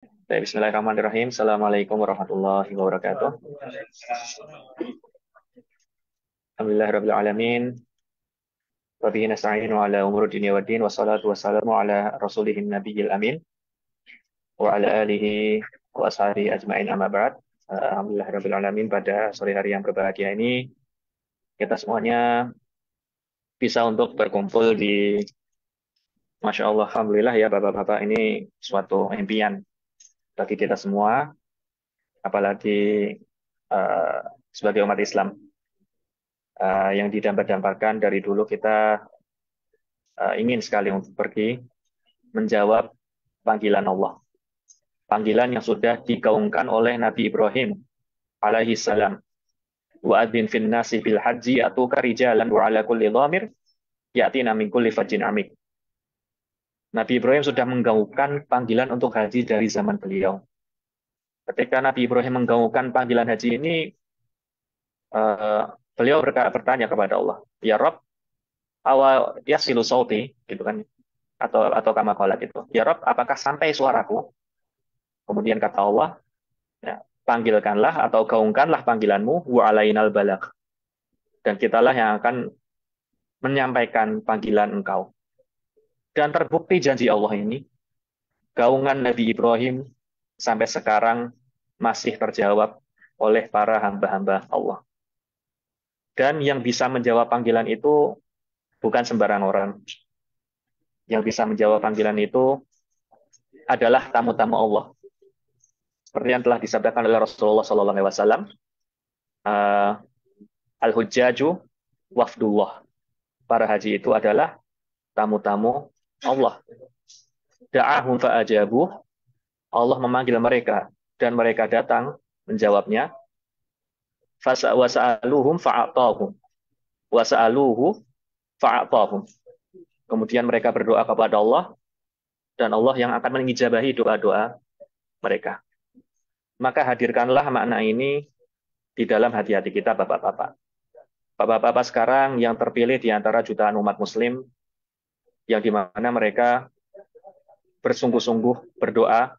Baik, Bismillahirrahmanirrahim. Assalamualaikum warahmatullahi wabarakatuh. Alhamdulillahirabbil alamin. Wa bihi nasta'inu ala umuri dunya waddin wassalatu wassalamu ala rasulihim nabiyil amin wa ala alihi wa ashabihi ajmain amma ba'd. Alhamdulillahirabbil alamin, pada sore hari yang berbahagia ini kita semuanya bisa untuk berkumpul di Masya Allah, Alhamdulillah ya Bapak-Bapak, ini suatu impian bagi kita semua, apalagi uh, sebagai umat Islam. Yang didambar-dambarkan dari dulu kita ingin sekali untuk pergi menjawab panggilan Allah. Panggilan yang sudah digaungkan oleh Nabi Ibrahim alaihi salam. Wa adzin fin nasi bil haji atuka rijalan wa ala kulli dhamir yatina min kulli fajjin amik. Nabi Ibrahim sudah menggaungkan panggilan untuk haji dari zaman beliau. Ketika Nabi Ibrahim menggaungkan panggilan haji ini, uh, beliau bertanya kepada Allah, "Ya Rabb, awal yasilu sauti," gitu kan, atau kama qala gitu. "Ya Rabb, apakah sampai suaraku?" Kemudian kata Allah, ya, panggilkanlah atau gaungkanlah panggilanmu wa alainal balagh, dan kitalah yang akan menyampaikan panggilan engkau. Dan terbukti janji Allah ini, gaungan Nabi Ibrahim sampai sekarang masih terjawab oleh para hamba-hamba Allah. Dan yang bisa menjawab panggilan itu bukan sembarang orang. Yang bisa menjawab panggilan itu adalah tamu-tamu Allah. Seperti yang telah disabdakan oleh Rasulullah SAW, al-hujjaju wafdullah. Para haji itu adalah tamu-tamu Allah. Da'ahum fa'ajabuh. Allah memanggil mereka dan mereka datang menjawabnya. Wasa'aluhum fa'atahum. Wasa'aluhu fa'atahum. Kemudian mereka berdoa kepada Allah dan Allah yang akan mengijabahi doa-doa mereka. Maka hadirkanlah makna ini di dalam hati-hati kita, Bapak-bapak. Bapak-bapak sekarang yang terpilih di antara jutaan umat muslim, yang di mana mereka bersungguh-sungguh berdoa,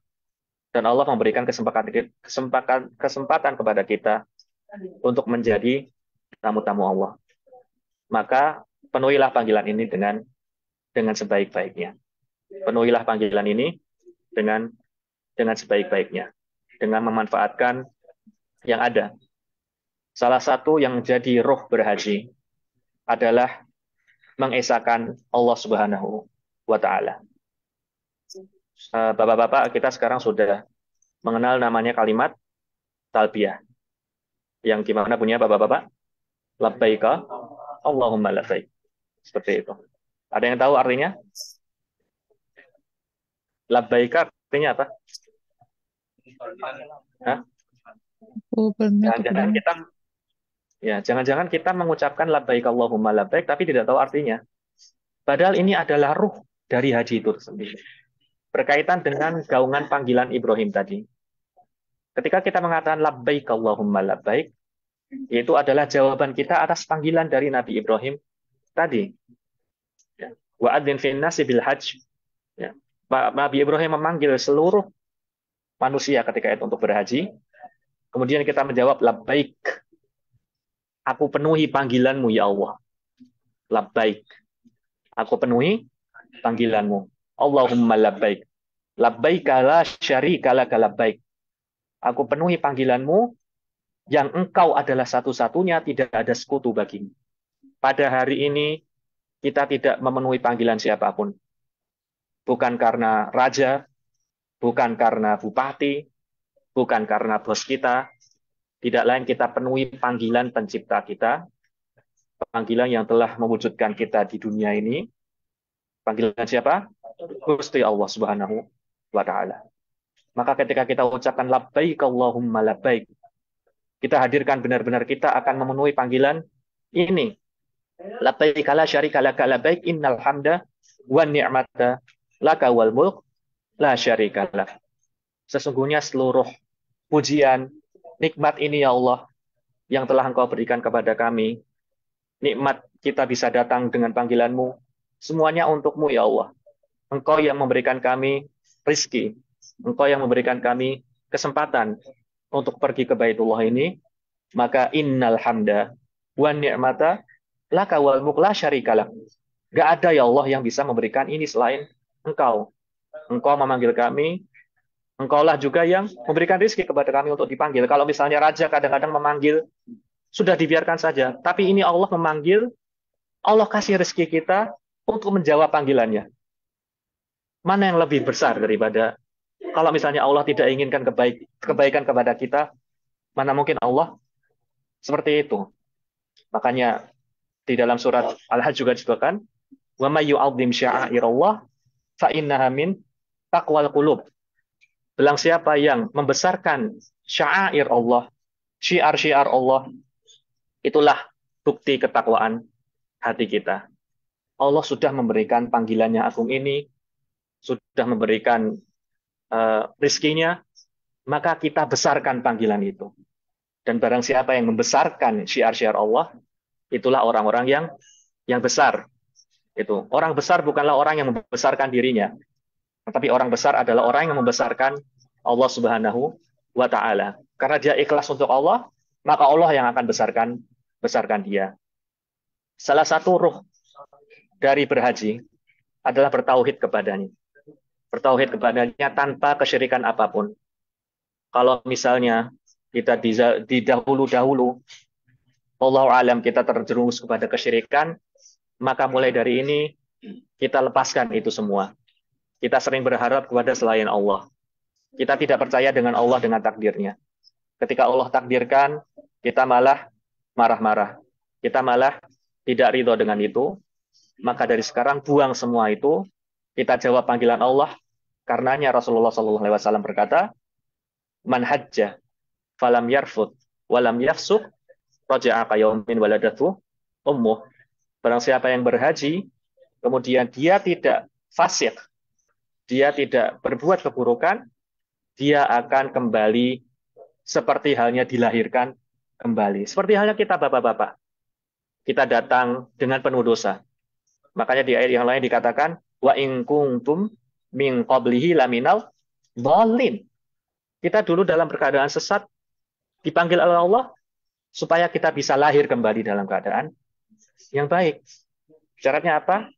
dan Allah memberikan kesempatan kepada kita untuk menjadi tamu-tamu Allah. Maka penuhilah panggilan ini dengan sebaik-baiknya. Penuhilah panggilan ini dengan sebaik-baiknya, dengan memanfaatkan yang ada. Salah satu yang jadi roh berhaji adalah mengesahkan Allah Subhanahu wa Ta'ala. Bapak-bapak, kita sekarang sudah mengenal namanya kalimat talbiyah, yang gimana punya bapak-bapak? Labbaika Allahumma labbaik. Seperti itu. Ada yang tahu artinya? Labbaika artinya apa? Hah? Oh, pernah Jangan-jangan kedengar. kita jangan-jangan kita mengucapkan labbaik Allahumma labbaik tapi tidak tahu artinya. Padahal ini adalah ruh dari haji itu sendiri. Berkaitan dengan gaungan panggilan Ibrahim tadi. Ketika kita mengatakan labbaik Allahumma labbaik, itu adalah jawaban kita atas panggilan dari Nabi Ibrahim tadi. Ya. Wa adzin fin nasi bil hajj. Ya. Nabi Ibrahim memanggil seluruh manusia ketika itu untuk berhaji. Kemudian kita menjawab labbaik. Aku penuhi panggilanmu ya Allah. Labbaik. Aku penuhi panggilanmu. Allahumma labbaik. Labbaik la syarika laka labbaik. Aku penuhi panggilanmu yang engkau adalah satu-satunya, tidak ada sekutu bagimu. Pada hari ini kita tidak memenuhi panggilan siapapun. Bukan karena raja, bukan karena bupati, bukan karena bos kita. Tidak lain kita penuhi panggilan pencipta kita, panggilan yang telah mewujudkan kita di dunia ini. Panggilan siapa? Gusti Allah Subhanahu wa Ta'ala. Maka ketika kita ucapkan labbaik Allahumma labbaik, kita hadirkan benar-benar kita akan memenuhi panggilan ini. Labbaik la syarika laka labbaik innal hamda wan ni'mata laka wal mulk la syarika lak. Sesungguhnya seluruh pujian, nikmat ini ya Allah yang telah Engkau berikan kepada kami. Nikmat kita bisa datang dengan panggilanmu. Semuanya untukmu ya Allah. Engkau yang memberikan kami rizki. Engkau yang memberikan kami kesempatan untuk pergi ke Baitullah ini, maka innal hamda wa ni'mata laka wal mulk la syarikalah. Gak ada ya Allah yang bisa memberikan ini selain Engkau. Engkau memanggil kami, Engkaulah juga yang memberikan rezeki kepada kami untuk dipanggil. Kalau misalnya raja kadang-kadang memanggil, sudah dibiarkan saja. Tapi ini Allah memanggil, Allah kasih rezeki kita untuk menjawab panggilannya. Mana yang lebih besar daripada kalau misalnya Allah tidak inginkan kebaikan kepada kita, mana mungkin Allah seperti itu. Makanya di dalam surat Al-Hajj juga disebutkan, "Wa may yu'azzim sya'airallah fa innaha min taqwal qulub." Bilang siapa yang membesarkan syair Allah, syiar-syiar Allah, itulah bukti ketakwaan hati kita. Allah sudah memberikan panggilannya agung ini, sudah memberikan rizkinya, maka kita besarkan panggilan itu. Dan barang siapa yang membesarkan syiar-syiar Allah, itulah orang-orang yang besar. Itu orang besar bukanlah orang yang membesarkan dirinya, tetapi orang besar adalah orang yang membesarkan Allah Subhanahu wa taala. Karena dia ikhlas untuk Allah, maka Allah yang akan besarkan dia. Salah satu ruh dari berhaji adalah bertauhid kepadanya. Bertauhid kepadanya tanpa kesyirikan apapun. Kalau misalnya kita di dahulu-dahulu, Allah alam kita terjerumus kepada kesyirikan, maka mulai dari ini kita lepaskan itu semua. Kita sering berharap kepada selain Allah. Kita tidak percaya dengan Allah dengan takdirnya. Ketika Allah takdirkan, kita malah marah-marah. Kita malah tidak ridho dengan itu. Maka dari sekarang buang semua itu. Kita jawab panggilan Allah. Karenanya Rasulullah SAW berkata, "Man hajja falam yarfud walam yafsuk raja'a kayaumin waladatu ummuh." Barang siapa yang berhaji, kemudian dia tidak fasik, dia tidak berbuat keburukan, dia akan kembali seperti halnya dilahirkan kembali. Seperti halnya kita bapak-bapak. Kita datang dengan penuh dosa. Makanya di ayat yang lain dikatakan, wa in kuntum min qablihi laminal dhalin. Kita dulu dalam keadaan sesat, dipanggil oleh Allah, supaya kita bisa lahir kembali dalam keadaan yang baik. Syaratnya apa?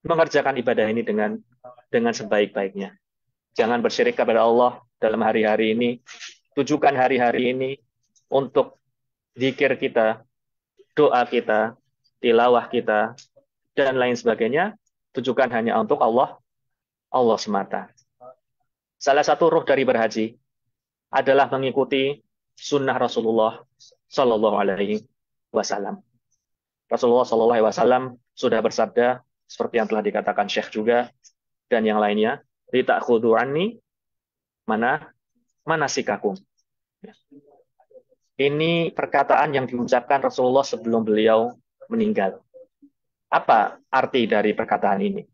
Mengerjakan ibadah ini dengan sebaik-baiknya. Jangan bersyirik kepada Allah dalam hari-hari ini. Tujukan hari-hari ini untuk zikir kita, doa kita, tilawah kita, dan lain sebagainya. Tujukan hanya untuk Allah semata. Salah satu ruh dari berhaji adalah mengikuti sunnah Rasulullah Sallallahu Alaihi Wasallam. Rasulullah Sallallahu Alaihi Wasallam sudah bersabda seperti yang telah dikatakan Syekh juga dan yang lainnya, "Lita'khudhu anni manasikakum." Ini perkataan yang diucapkan Rasulullah sebelum beliau meninggal. Apa arti dari perkataan ini?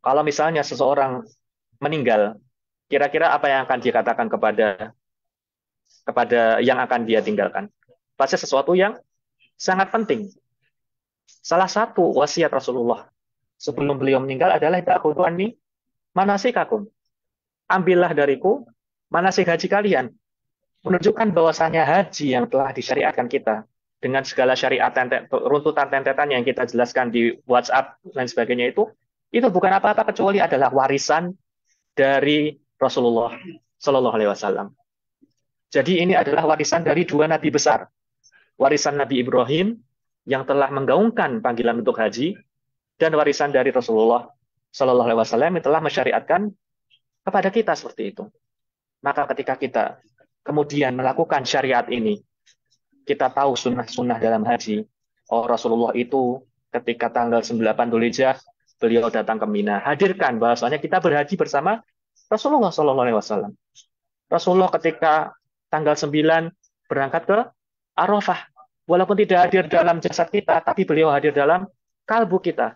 Kalau misalnya seseorang meninggal, kira-kira apa yang akan dikatakan kepada yang akan dia tinggalkan? Pasti sesuatu yang sangat penting. Salah satu wasiat Rasulullah sebelum beliau meninggal adalah ta'khudhu anni manasikakum. Ambillah dariku manasik haji kalian. Menunjukkan bahwasanya haji yang telah disyariatkan kita dengan segala syariat runtutan tentetan yang kita jelaskan di WhatsApp dan sebagainya itu bukan apa-apa kecuali adalah warisan dari Rasulullah Shallallahu Alaihi Wasallam. Jadi ini adalah warisan dari dua nabi besar, warisan Nabi Ibrahim yang telah menggaungkan panggilan untuk haji dan warisan dari Rasulullah Shallallahu Alaihi Wasallam yang telah mensyariatkan kepada kita seperti itu. Maka ketika kita kemudian melakukan syariat ini, kita tahu sunnah-sunnah dalam haji. Oh, Rasulullah itu ketika tanggal 9 Dzulhijjah, beliau datang ke Mina. Hadirkan bahwasanya kita berhaji bersama Rasulullah Sallallahu Alaihi Wasallam. Rasulullah ketika tanggal 9 berangkat ke Arafah. Walaupun tidak hadir dalam jasad kita, tapi beliau hadir dalam kalbu kita.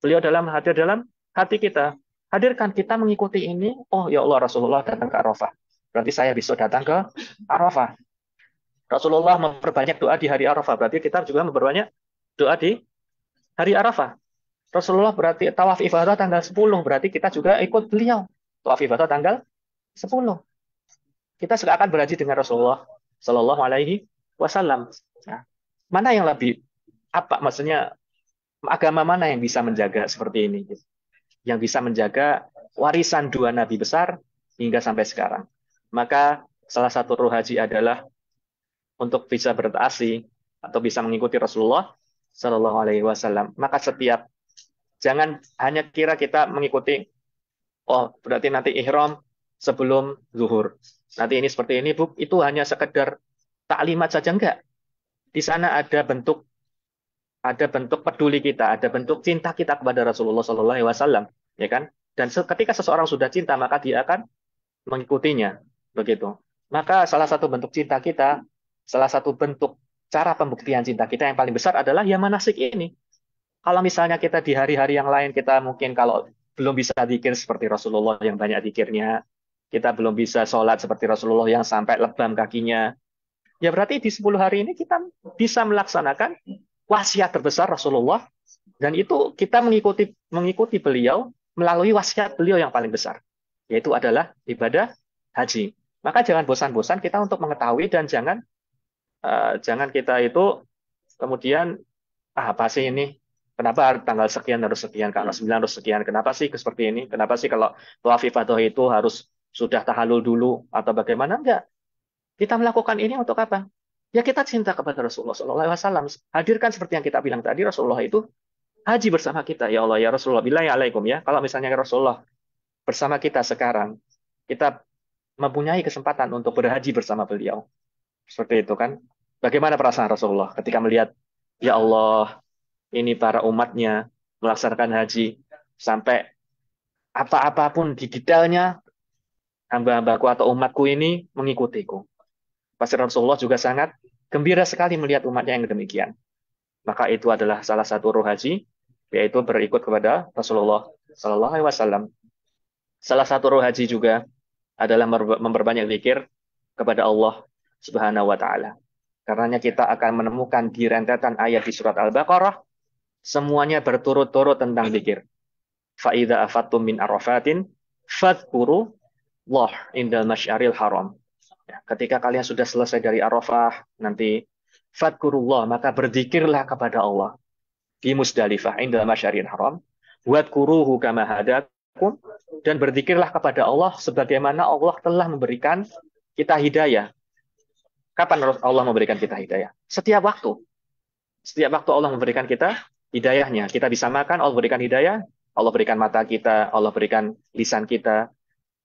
Beliau hadir dalam hati kita. Hadirkan kita mengikuti ini. Oh ya Allah, Rasulullah datang ke Arafah. Berarti saya besok datang ke Arafah. Rasulullah memperbanyak doa di hari Arafah. Berarti kita juga memperbanyak doa di hari Arafah. Rasulullah berarti tawaf ifadah tanggal 10. Berarti kita juga ikut beliau. Tawaf ifadah tanggal 10. Kita akan berhaji dengan Rasulullah Shallallahu Alaihi Wasallam. Nah, mana yang lebih apa? Maksudnya agama mana yang bisa menjaga seperti ini? Yang bisa menjaga warisan dua nabi besar hingga sampai sekarang. Maka salah satu ruh haji adalah untuk bisa bertaasi atau bisa mengikuti Rasulullah Shallallahu Alaihi Wasallam. Maka setiap jangan hanya kira kita mengikuti, oh berarti nanti ihram sebelum zuhur. Nanti ini seperti ini, Bu. Itu hanya sekedar taklimat saja enggak. Di sana ada bentuk peduli kita, ada bentuk cinta kita kepada Rasulullah Shallallahu Alaihi Wasallam, ya kan? Dan ketika seseorang sudah cinta, maka dia akan mengikutinya, begitu. Maka salah satu bentuk cinta kita, salah satu bentuk cara pembuktian cinta kita yang paling besar adalah ya manasik ini. Kalau misalnya kita di hari-hari yang lain, kita mungkin kalau belum bisa zikir seperti Rasulullah yang banyak zikirnya, kita belum bisa sholat seperti Rasulullah yang sampai lebam kakinya, ya berarti di 10 hari ini kita bisa melaksanakan wasiat terbesar Rasulullah, dan itu kita mengikuti mengikuti beliau melalui wasiat beliau yang paling besar, yaitu adalah ibadah haji. Maka jangan bosan-bosan kita untuk mengetahui, dan jangan kita itu kemudian apa sih ini? Kenapa tanggal sekian harus sekian, kalau 9 harus sekian? Kenapa sih seperti ini? Kenapa sih kalau tawaf ifadah itu harus sudah tahallul dulu atau bagaimana? Enggak. Kita melakukan ini untuk apa? Ya kita cinta kepada Rasulullah SAW. Hadirkan seperti yang kita bilang tadi, Rasulullah itu haji bersama kita. Ya Allah, ya Rasulullah, billahi alaikum ya. Kalau misalnya Rasulullah bersama kita sekarang, kita mempunyai kesempatan untuk berhaji bersama beliau. Seperti itu kan. Bagaimana perasaan Rasulullah ketika melihat, ya Allah, ini para umatnya melaksanakan haji sampai apa-apapun di detailnya, hamba-hambaku atau umatku ini mengikutiku. Pasti Rasulullah juga sangat gembira sekali melihat umatnya yang demikian. Maka itu adalah salah satu ruh haji, yaitu berikut kepada Rasulullah Sallallahu Alaihi Wasallam. Salah satu ruh haji juga adalah memperbanyak zikir kepada Allah Subhanahu Wa Taala. Karenanya kita akan menemukan di rentetan ayat di surat Al-Baqarah semuanya berturut-turut tentang zikir. Fa'idha afattum min arafatin fadhkuru Allah indal masyaril haram. Ya, ketika kalian sudah selesai dari Arafah, nanti fadkurullah, maka berzikirlah kepada Allah di Musdalifah indal masyaril haram, wadkuruhu kama hadakum, dan berzikirlah kepada Allah sebagaimana Allah telah memberikan kita hidayah. Kapan Allah memberikan kita hidayah? Setiap waktu. Setiap waktu Allah memberikan kita hidayahnya. Kita bisa makan, Allah berikan hidayah. Allah berikan mata kita, Allah berikan lisan kita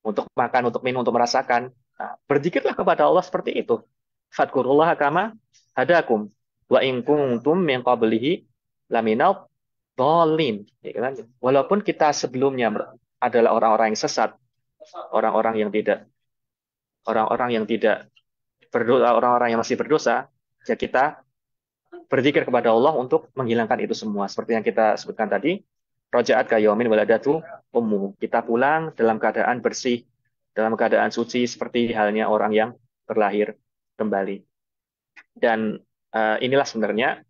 untuk makan, untuk minum, untuk merasakan. Nah, berzikirlah kepada Allah seperti itu. Fadkurullah kama hadakum wa in kuntum min qablihi laminal dhalin. Ya kan? Walaupun kita sebelumnya adalah orang-orang yang sesat, orang-orang yang tidak orang-orang yang tidak berdosa, orang-orang yang masih berdosa, ya kita berzikir kepada Allah untuk menghilangkan itu semua. Seperti yang kita sebutkan tadi, rojaat kayomin waladatu ummu. Kita pulang dalam keadaan bersih, dalam keadaan suci, seperti halnya orang yang terlahir kembali. Dan inilah sebenarnya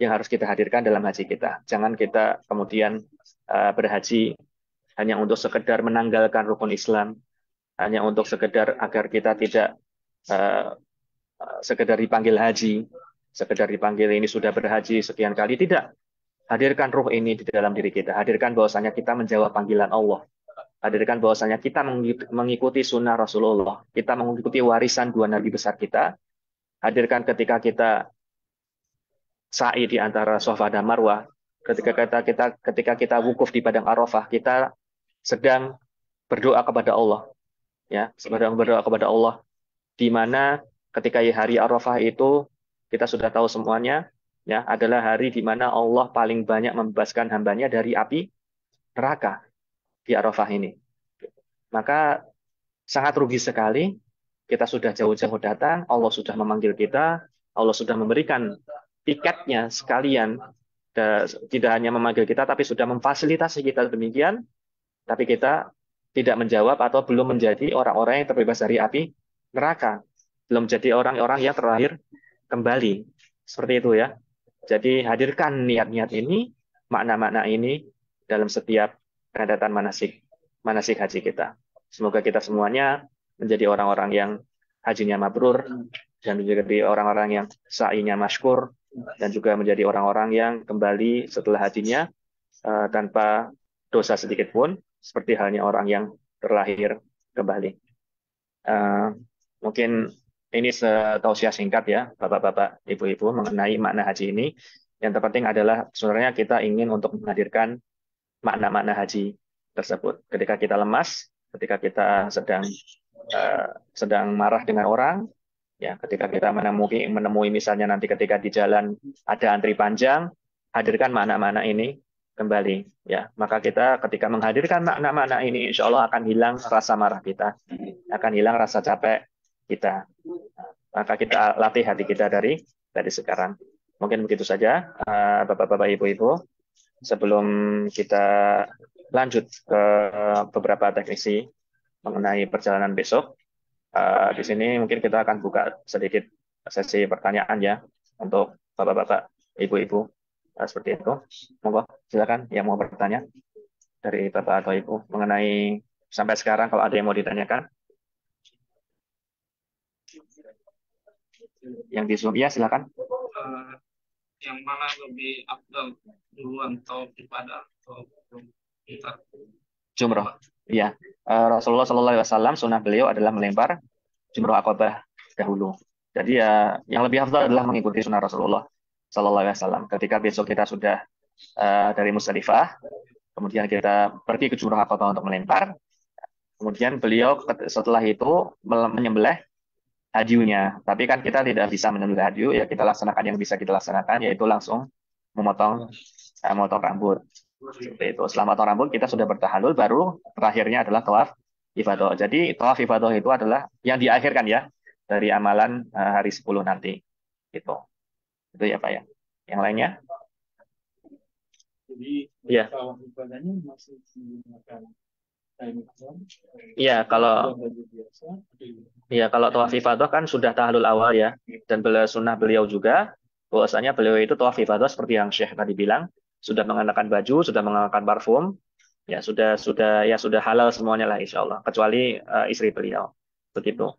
yang harus kita hadirkan dalam haji kita. Jangan kita kemudian berhaji hanya untuk sekedar menanggalkan rukun Islam, hanya untuk sekedar agar kita tidak uh, sekedar dipanggil haji, sekedar dipanggil ini sudah berhaji sekian kali. Tidak. Hadirkan ruh ini di dalam diri kita. Hadirkan bahwasanya kita menjawab panggilan Allah. Hadirkan bahwasanya kita mengikuti sunnah Rasulullah. Kita mengikuti warisan dua nabi besar kita. Hadirkan ketika kita sa'i di antara Safa dan Marwah. Ketika kita wukuf di padang Arafah, kita sedang berdoa kepada Allah. Ya, sedang berdoa kepada Allah. Di mana ketika hari Arafah itu kita sudah tahu semuanya, ya, adalah hari di mana Allah paling banyak membebaskan hambanya dari api neraka di Arafah ini. Maka sangat rugi sekali kita sudah jauh-jauh datang, Allah sudah memanggil kita, Allah sudah memberikan tiketnya sekalian, tidak hanya memanggil kita, tapi sudah memfasilitasi kita demikian, tapi kita tidak menjawab atau belum menjadi orang-orang yang terbebas dari api neraka, belum menjadi orang-orang yang terlahir kembali. Seperti itu ya. Jadi hadirkan niat-niat ini, makna-makna ini dalam setiap pengadatan manasik haji kita. Semoga kita semuanya menjadi orang-orang yang hajinya mabrur, dan menjadi orang-orang yang sa'inya masykur, dan juga menjadi orang-orang yang kembali setelah hajinya tanpa dosa sedikit pun, seperti halnya orang yang terlahir kembali. Uh, Mungkin ini tausiah singkat ya, Bapak-bapak, Ibu-ibu, mengenai makna haji ini. Yang terpenting adalah sebenarnya kita ingin untuk menghadirkan makna-makna haji tersebut. Ketika kita lemas, ketika kita sedang marah dengan orang, ya, ketika kita menemui misalnya nanti ketika di jalan ada antri panjang, hadirkan makna-makna ini kembali. Ya, maka kita ketika menghadirkan makna-makna ini, insya Allah akan hilang rasa marah kita, akan hilang rasa capek kita. Maka kita latih hati kita dari sekarang. Mungkin begitu saja, Bapak-bapak, Ibu-ibu. Sebelum kita lanjut ke beberapa teknisi mengenai perjalanan besok, di sini mungkin kita akan buka sedikit sesi pertanyaan ya untuk bapak-bapak, ibu-ibu, seperti itu. Monggo, silakan yang mau bertanya dari bapak atau ibu mengenai sampai sekarang kalau ada yang mau ditanyakan. Yang di Zoom, ya silakan. Yang mana lebih afdal duluan atau ibadah atau kita Jumroh. Iya. Rasulullah Shallallahu Alaihi Wasallam sunnah beliau adalah melempar jumroh akobah dahulu. Jadi ya yang lebih afdal adalah mengikuti sunnah Rasulullah Shallallahu Alaihi Wasallam. Ketika besok kita sudah dari Musdalifah, kemudian kita pergi ke jumroh akobah untuk melempar. Kemudian beliau setelah itu menyembelih hajinya. Tapi kan kita tidak bisa menyembelih hadiu, ya kita laksanakan yang bisa kita laksanakan, yaitu langsung memotong rambut. Seperti itu. Setelah potong rambut kita sudah bertahalul, baru terakhirnya adalah tawaf ifadah. Jadi tawaf ifadah itu adalah yang diakhirkan ya dari amalan hari 10 nanti. Itu ya Pak ya. Yang lainnya? Jadi ya. Tawaf ibadahnya masih menggunakan kain ihram. Iya, kalau tawaf ifadah kan sudah tahalul awal ya, dan sunnah beliau juga bahwasanya beliau itu tawaf ifadah seperti yang Syekh tadi bilang, sudah mengenakan baju, sudah mengenakan parfum, ya sudah halal semuanya lah insya Allah, kecuali istri beliau. Begitu.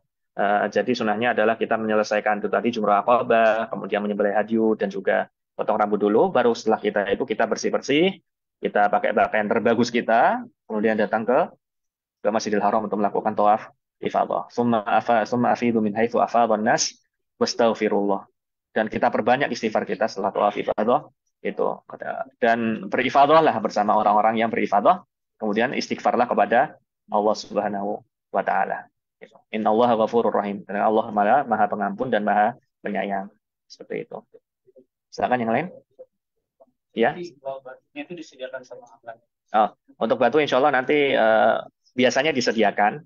Jadi sunnahnya adalah kita menyelesaikan itu tadi jumrah aqabah, kemudian menyembelih hadyu dan juga potong rambut dulu, baru setelah kita bersih-bersih, kita pakai pakaian terbagus kita, kemudian datang ke Masjidil Haram untuk melakukan tawaf ifadah. Summa afidu min haitsu afadhan nas wastaghfirullah. Dan kita perbanyak istighfar kita setelah tawaf ifadah itu, dan berifadahlah bersama orang-orang yang berifadah, kemudian istighfarlah kepada Allah Subhanahu wa taala. Innallaha ghafurur rahim. Karena Allah Maha Pengampun dan Maha Penyayang. Seperti itu. Silakan yang lain. Ya. Itu disediakan sama Allah. Oh, untuk batu insya Allah nanti biasanya disediakan.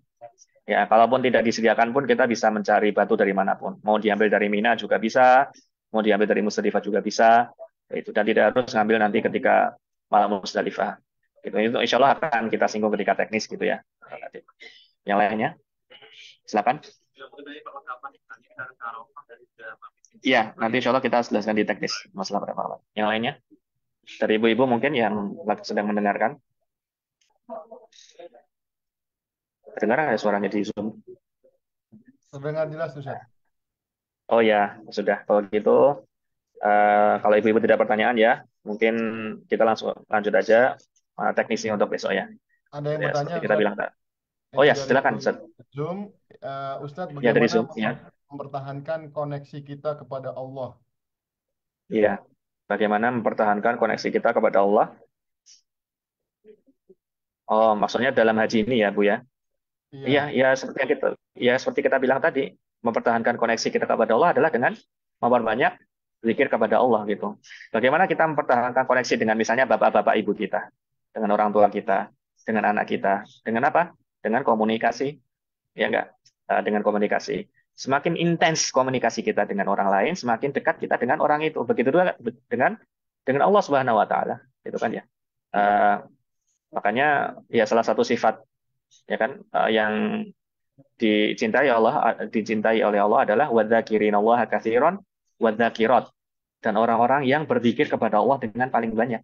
Ya, kalaupun tidak disediakan pun kita bisa mencari batu dari manapun. Mau diambil dari Mina juga bisa, mau diambil dari Musdalifah juga bisa. Itu dan tidak harus ngambil nanti ketika malam Musdalifah. Gitu. Itu insya Allah akan kita singgung ketika teknis gitu ya. Yang lainnya, silakan. Iya, nanti insya Allah kita jelaskan di teknis masalah berapa. Yang lainnya, dari ibu-ibu mungkin yang sedang mendengarkan. Dengar ada suaranya di Zoom? Terdengar jelas, Ustaz. Oh ya, sudah. Kalau gitu, kalau ibu-ibu tidak pertanyaan ya, mungkin kita langsung lanjut aja teknisnya untuk besok ya. Ada yang Ya, bertanya, seperti kita Ustaz? bilang. Oh ya, silakan Ustaz. Zoom, Ustaz, Ya, dari bagaimana Zoom, ya. mempertahankan koneksi kita kepada Allah? Iya, bagaimana mempertahankan koneksi kita kepada Allah? Oh, maksudnya dalam haji ini ya, Bu ya? Iya, ya seperti kita bilang tadi, mempertahankan koneksi kita kepada Allah adalah dengan memperbanyak zikir kepada Allah gitu. Bagaimana kita mempertahankan koneksi dengan misalnya bapak-bapak ibu kita, dengan orang tua kita, dengan anak kita, dengan apa? Dengan komunikasi, ya enggak? Dengan komunikasi. Semakin intens komunikasi kita dengan orang lain, semakin dekat kita dengan orang itu. Begitu juga dengan Allah Subhanahu Wa Taala, itu kan ya. Makanya ya salah satu sifat ya kan yang dicintai oleh Allah adalah wadzakirinallaha katsiran wadzakirat, dan orang-orang yang berzikir kepada Allah dengan paling banyak.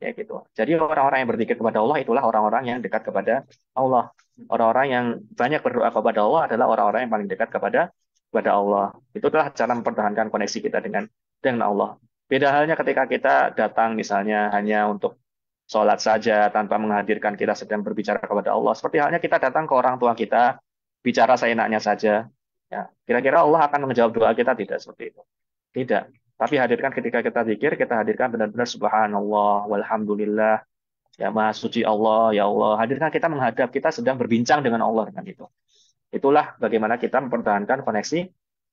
Ya gitu. Jadi orang-orang yang berzikir kepada Allah itulah orang-orang yang dekat kepada Allah. Orang-orang yang banyak berdoa kepada Allah adalah orang-orang yang paling dekat kepada Allah. Itulah cara mempertahankan koneksi kita dengan Allah. Beda halnya ketika kita datang misalnya hanya untuk sholat saja tanpa menghadirkan kita sedang berbicara kepada Allah. Seperti halnya kita datang ke orang tua kita, bicara seenaknya saja. Ya, kira-kira Allah akan menjawab doa kita? Tidak seperti itu. Tidak. Tapi hadirkan ketika kita zikir, kita hadirkan benar-benar subhanallah, walhamdulillah, ya maha suci Allah, ya Allah. Hadirkan kita menghadap, kita sedang berbincang dengan Allah dengan itu. Itulah bagaimana kita mempertahankan koneksi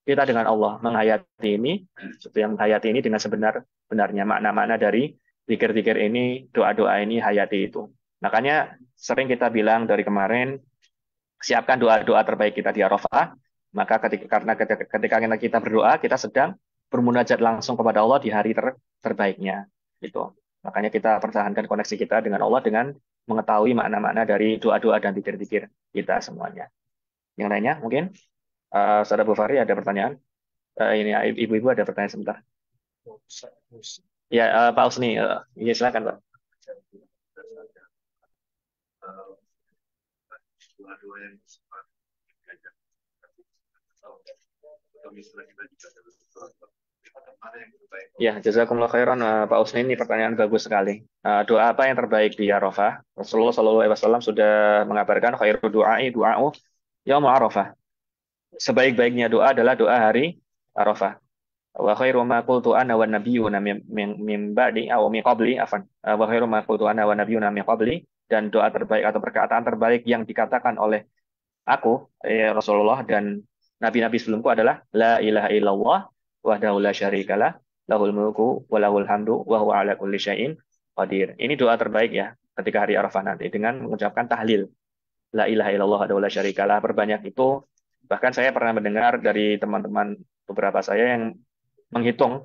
kita dengan Allah. Menghayati ini, seperti yang menghayati ini dengan sebenar-benarnya. Makna-makna dari zikir-zikir ini, doa-doa ini, hayati itu. Makanya sering kita bilang dari kemarin, siapkan doa-doa terbaik kita di Arafah. Maka ketika kita berdoa, kita sedang bermunajat langsung kepada Allah di hari terbaiknya. Gitu. Makanya kita pertahankan koneksi kita dengan Allah dengan mengetahui makna-makna dari doa-doa dan zikir-zikir kita semuanya. Yang lainnya mungkin, Saudara Bu Fahri ada pertanyaan? Ini ibu-ibu ada pertanyaan sebentar. Ya, Pak Usni, ya silakan Pak. Ya, jazakumullah khairan Pak Usni, ini pertanyaan bagus sekali. Doa apa yang terbaik di Arafah? Rasulullah SAW sudah mengabarkan khairu du'ai du'a'u yaum Arafah. Sebaik-baiknya doa adalah doa hari Arafah. Wa khairu ma qultu ana wan nabiyyuna min ba'di aw min qabli afan. Wa khairu ma qultu ana wan nabiyyuna min qabli, dan doa terbaik atau perkataan terbaik yang dikatakan oleh aku Rasulullah dan nabi-nabi sebelumku adalah la ilaha illallah wahdahu la syarikalah lahul mulku wa lahul hamdu wa huwa ala kulli syai'in qadir. Ini doa terbaik ya ketika hari Arafah nanti dengan mengucapkan tahlil la ilaha illallah wahdahu la syarikalah. Perbanyak itu. Bahkan saya pernah mendengar dari teman-teman beberapa saya yang menghitung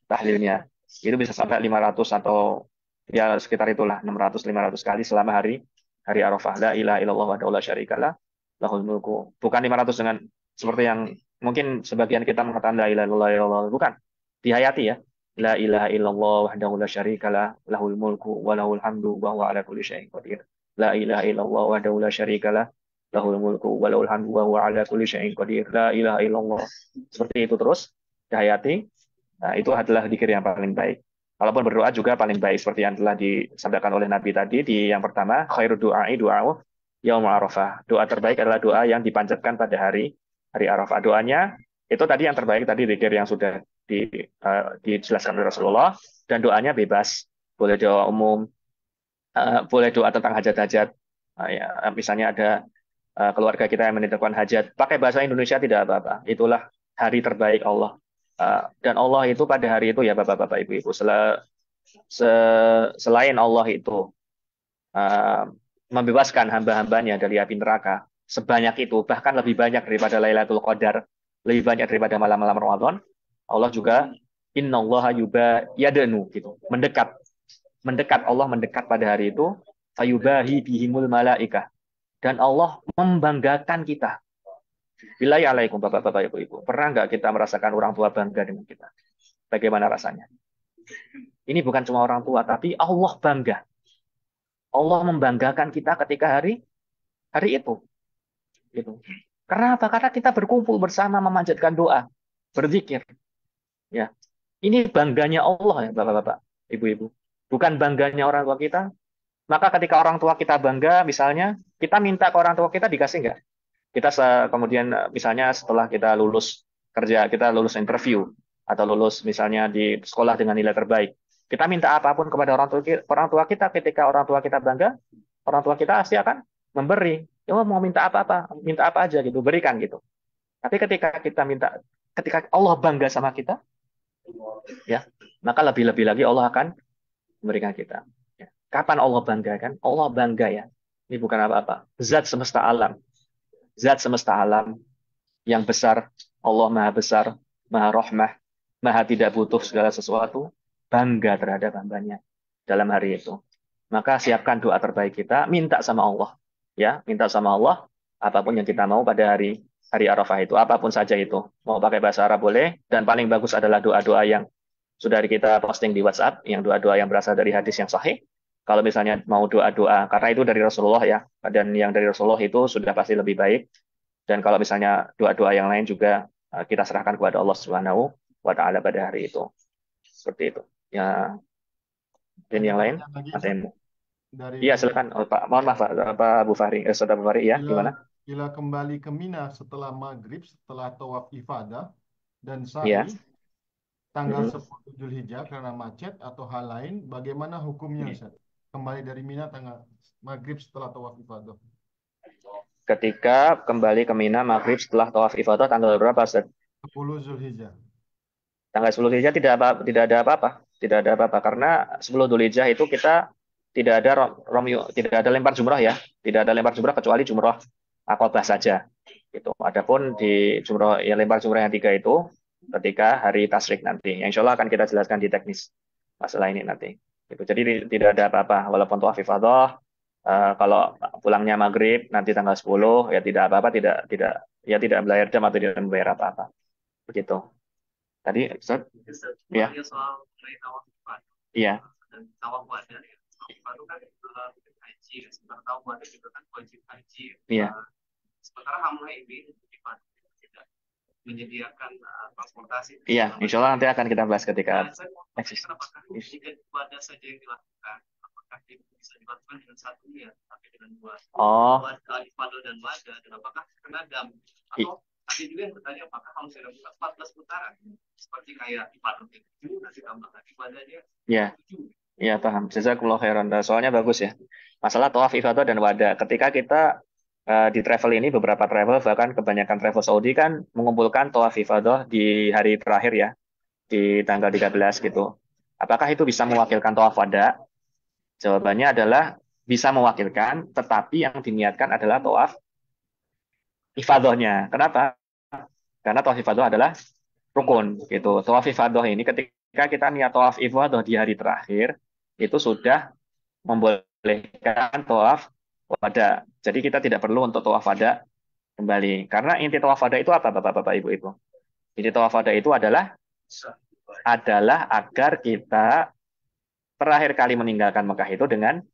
tahlilnya. Itu bisa sampai 500 atau ya sekitar itulah 600-500 kali selama hari Arafah. La ilaha illallah wahdahu la syarikalah lahul mulku. Bukan 500 dengan seperti yang mungkin sebagian kita mengatakan la ilaha illallah, bukan. Dihayati ya. La ilaha illallah wahdahu la syarikalah lahul mulku wa lahul hamdu wa huwa ala kulli syai'in qadir. La ilaha illallah wahdahu la syarikalah lahul mulku wa lahul hamdu wa huwa ala kulli syai'in qadir. La ilaha illallah. Seperti itu terus dihayati. Nah, itu adalah zikir yang paling baik. Kalaupun berdoa juga paling baik seperti yang telah disampaikan oleh Nabi tadi di yang pertama, khairu du'ai du'a'u yaum Arafah. Doa terbaik adalah doa yang dipanjatkan pada hari Arafah. Doanya itu tadi yang terbaik tadi zikir yang sudah dijelaskan oleh Rasulullah, dan doanya bebas. Boleh doa umum, boleh doa tentang hajat-hajat. Ya, misalnya ada keluarga kita yang menitipkan hajat, pakai bahasa Indonesia tidak apa-apa. Itulah hari terbaik Allah. Dan Allah itu pada hari itu ya Bapak-bapak Ibu-ibu, selain Allah itu membebaskan hamba-hambanya dari api neraka sebanyak itu, bahkan lebih banyak daripada Lailatul Qadar, lebih banyak daripada malam-malam Ramadan, Allah juga innallaha yadanu gitu, mendekat Allah mendekat pada hari itu, fayubahi bihimul malaikah, dan Allah membanggakan kita. Billahi alaikum Bapak-bapak Ibu-ibu, pernah nggak kita merasakan orang tua bangga dengan kita? Bagaimana rasanya? Ini bukan cuma orang tua, tapi Allah bangga. Allah membanggakan kita ketika hari itu. Gitu. Karena apa? Karena kita berkumpul bersama memanjatkan doa, berzikir. Ya, ini bangganya Allah ya Bapak-bapak, Ibu-ibu. Bukan bangganya orang tua kita. Maka ketika orang tua kita bangga, misalnya kita minta ke orang tua kita, dikasih nggak? Kita kemudian misalnya setelah kita lulus kerja, kita lulus interview, atau lulus misalnya di sekolah dengan nilai terbaik, kita minta apapun kepada orang tua kita, ketika orang tua kita bangga, orang tua kita pasti akan memberi. Ya mau minta apa-apa, minta apa aja gitu, berikan gitu. Tapi ketika Allah bangga sama kita, ya, maka lebih-lebih lagi Allah akan memberikan kita. Ya. Kapan Allah bangga kan? Allah bangga ya. Ini bukan apa-apa. Zat semesta alam yang besar, Allah maha besar, maha rahmah, maha tidak butuh segala sesuatu, bangga terhadap hambanya dalam hari itu. Maka siapkan doa terbaik kita, minta sama Allah. Ya, minta sama Allah apapun yang kita mau pada hari Arafah itu, apapun saja itu. Mau pakai bahasa Arab boleh, dan paling bagus adalah doa-doa yang sudah kita posting di WhatsApp yang doa-doa yang berasal dari hadis yang sahih. Kalau misalnya mau doa-doa, karena itu dari Rasulullah ya, dan yang dari Rasulullah itu sudah pasti lebih baik. Dan kalau misalnya doa-doa yang lain juga kita serahkan kepada Allah Subhanahu wa taala pada hari itu. Seperti itu. Ya, dan Ada yang lain pertanyaan lagi ada Ustaz yang dari iya silakan. Oh, Pak, mohon maaf Pak Bu Fahri, Saudara Bu Fahri ya, bila gimana? bila kembali ke Mina setelah maghrib, setelah tawaf ifadah dan Iya. sa'i tanggal Mm-mm. 10 Zulhijjah karena macet atau hal lain, bagaimana hukumnya Ustaz? Kembali dari Mina tanggal maghrib setelah tawaf ifadah. Ketika kembali ke Mina maghrib setelah tawaf ifadah tanggal berapa, Ustaz? 10 Zulhijjah. Tanggal 10 Dzulhijjah tidak ada apa-apa. Tidak ada apa-apa karena 10 Dzulhijjah itu kita tidak ada tidak ada lempar jumrah ya. Tidak ada lempar jumrah kecuali jumrah Aqabah saja. Itu. Adapun di jumrah ya lempar jumrah yang 3 itu ketika hari tasyrik nanti. Yang insya Allah akan kita jelaskan di teknis masalah ini nanti. Gitu. Jadi tidak ada apa-apa walaupun tawaf ifadah kalau pulangnya maghrib nanti tanggal 10 ya tidak apa-apa tidak tidak ya tidak membayar jam atau tidak membayar apa-apa. Begitu. Tadi Ustaz? Ya. Soal mengenai tawaf ibadah Iya. dan tawaf wadah ya. Tawaf ibadah kan haji, sementara tawaf wadah juga kan wajib haji. Iya. Sementara hamlah ini ibadah tidak menyediakan transportasi. Iya, insya Allah nanti akan kita bahas ketika Saya mau eksis. tanyakan apakah jika ibadah saja yang dilakukan, apakah itu bisa dilakukan dengan satu niat, tapi dengan dua Oh, ibadah dan wadah, dan apakah kena dam? Atau ada juga yang bertanya apakah kalau saya lakukan 14 putaran seperti kayak ibadah yang 7 nanti tambahkan ibadahnya iya. 7. Iya, paham. Jazakumullah khairan. Soalnya bagus ya. Masalah tawaf ifadah dan wada. Ketika kita di travel ini, beberapa travel, bahkan kebanyakan travel Saudi kan mengumpulkan tawaf ifadah di hari terakhir ya, di tanggal 13 gitu. Apakah itu bisa mewakilkan tawaf wada? Jawabannya adalah bisa mewakilkan, tetapi yang diniatkan adalah tawaf ifadahnya. Kenapa? Karena tawaf ifadah adalah rukun gitu. Tawaf ifadah ini ketika kita niat tawaf ifadah di hari terakhir itu sudah membolehkan tawaf wada. Jadi kita tidak perlu untuk tawaf wada kembali. Karena inti tawaf wada itu apa Bapak-bapak Ibu-ibu? Inti tawaf wada itu adalah agar kita terakhir kali meninggalkan Mekah itu dengan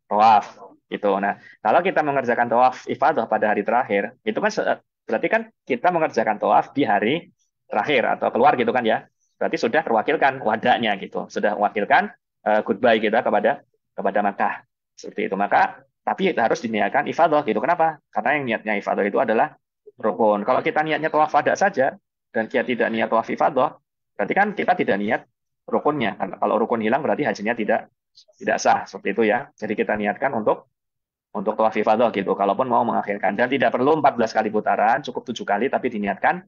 tawaf gitu. Nah, kalau kita mengerjakan tawaf ifadah pada hari terakhir, itu kan berarti kan kita mengerjakan tawaf di hari terakhir atau keluar gitu kan ya. Berarti sudah terwakilkan wadahnya gitu. Sudah mewakilkan goodbye kita kepada Makkah. Seperti itu. Maka tapi harus diniatkan ifadah gitu. Kenapa? Karena yang niatnya ifadah itu adalah rukun. Kalau kita niatnya tawaf wada saja dan kita tidak niat tawaf ifadah, berarti kan kita tidak niat rukunnya. Kalau rukun hilang berarti hajinya tidak sah seperti itu ya. Jadi kita niatkan untuk tawaf ifadah gitu. Kalaupun mau mengakhirkan dan tidak perlu 14 kali putaran, cukup 7 kali tapi diniatkan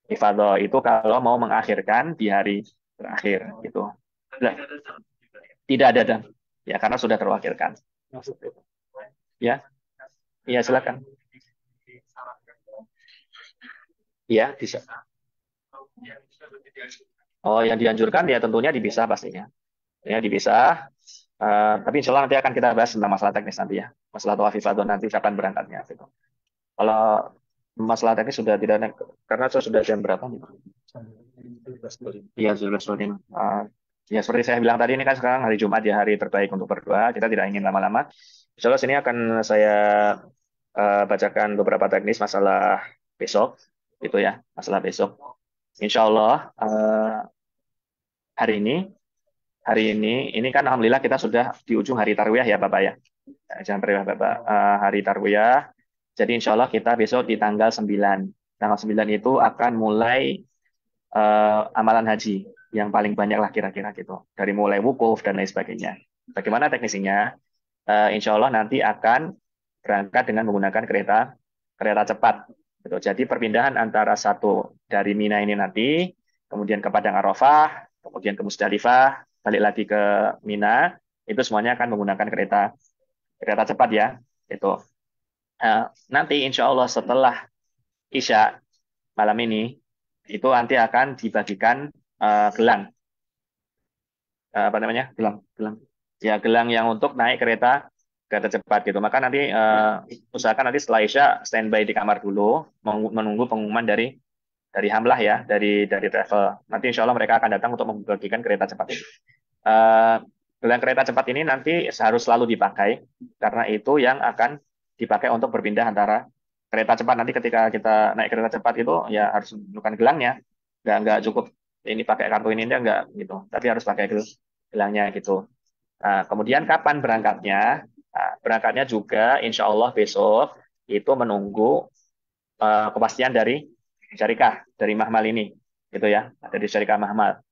ifadah itu kalau mau mengakhirkan di hari terakhir gitu. Nah, tidak ada dam. Ya karena sudah terwakilkan. Ya. Iya silakan. Iya bisa. Oh yang dianjurkan ya tentunya dipisah pastinya. Ya dipisah. Tapi insya Allah nanti akan kita bahas tentang masalah teknis nanti ya. Masalah tawaf ifadah nanti kapan berangkatnya gitu. Kalau masalah teknis sudah tidak karena sudah jam berapa nih? Iya, 12.25. Ya seperti saya bilang tadi ini kan sekarang hari Jumat ya hari terbaik untuk berdoa. Kita tidak ingin lama-lama. Insya Allah sini akan saya bacakan beberapa teknis masalah besok, gitu ya, masalah besok. Insya Allah hari ini kan alhamdulillah kita sudah di ujung hari tarwiyah ya Bapak ya. Jangan tarwiyah Bapak, hari tarwiyah. Jadi insya Allah kita besok di tanggal 9. Tanggal 9 itu akan mulai amalan haji yang paling banyak lah kira-kira gitu. Dari mulai wukuf dan lain sebagainya. Bagaimana teknisinya? Insya Allah nanti akan berangkat dengan menggunakan kereta cepat. Gitu. Jadi perpindahan antara satu dari Mina ini nanti, kemudian ke Padang Arafah, kemudian ke Musdalifah, balik lagi ke Mina, itu semuanya akan menggunakan kereta cepat ya. Itu. Nanti insya Allah setelah Isya malam ini, itu nanti akan dibagikan gelang. Apa namanya? Gelang. Ya, gelang yang untuk naik kereta cepat gitu. Maka nanti usahakan nanti setelah Isya standby di kamar dulu menunggu pengumuman dari dari Hamlah ya, dari travel. Nanti insya Allah mereka akan datang untuk membagikan kereta cepat ini. Gelang kereta cepat ini nanti harus selalu dipakai karena itu yang akan dipakai untuk berpindah antara kereta cepat. Nanti ketika kita naik kereta cepat itu ya harus menunjukkan gelangnya, nggak cukup ini pakai kartu ini enggak gitu, tapi harus pakai gelangnya gitu. Nah, kemudian kapan berangkatnya? Nah, berangkatnya juga insya Allah besok itu menunggu kepastian dari syarikah, dari Mahmal ini, gitu ya, dari syarikah Mahmal.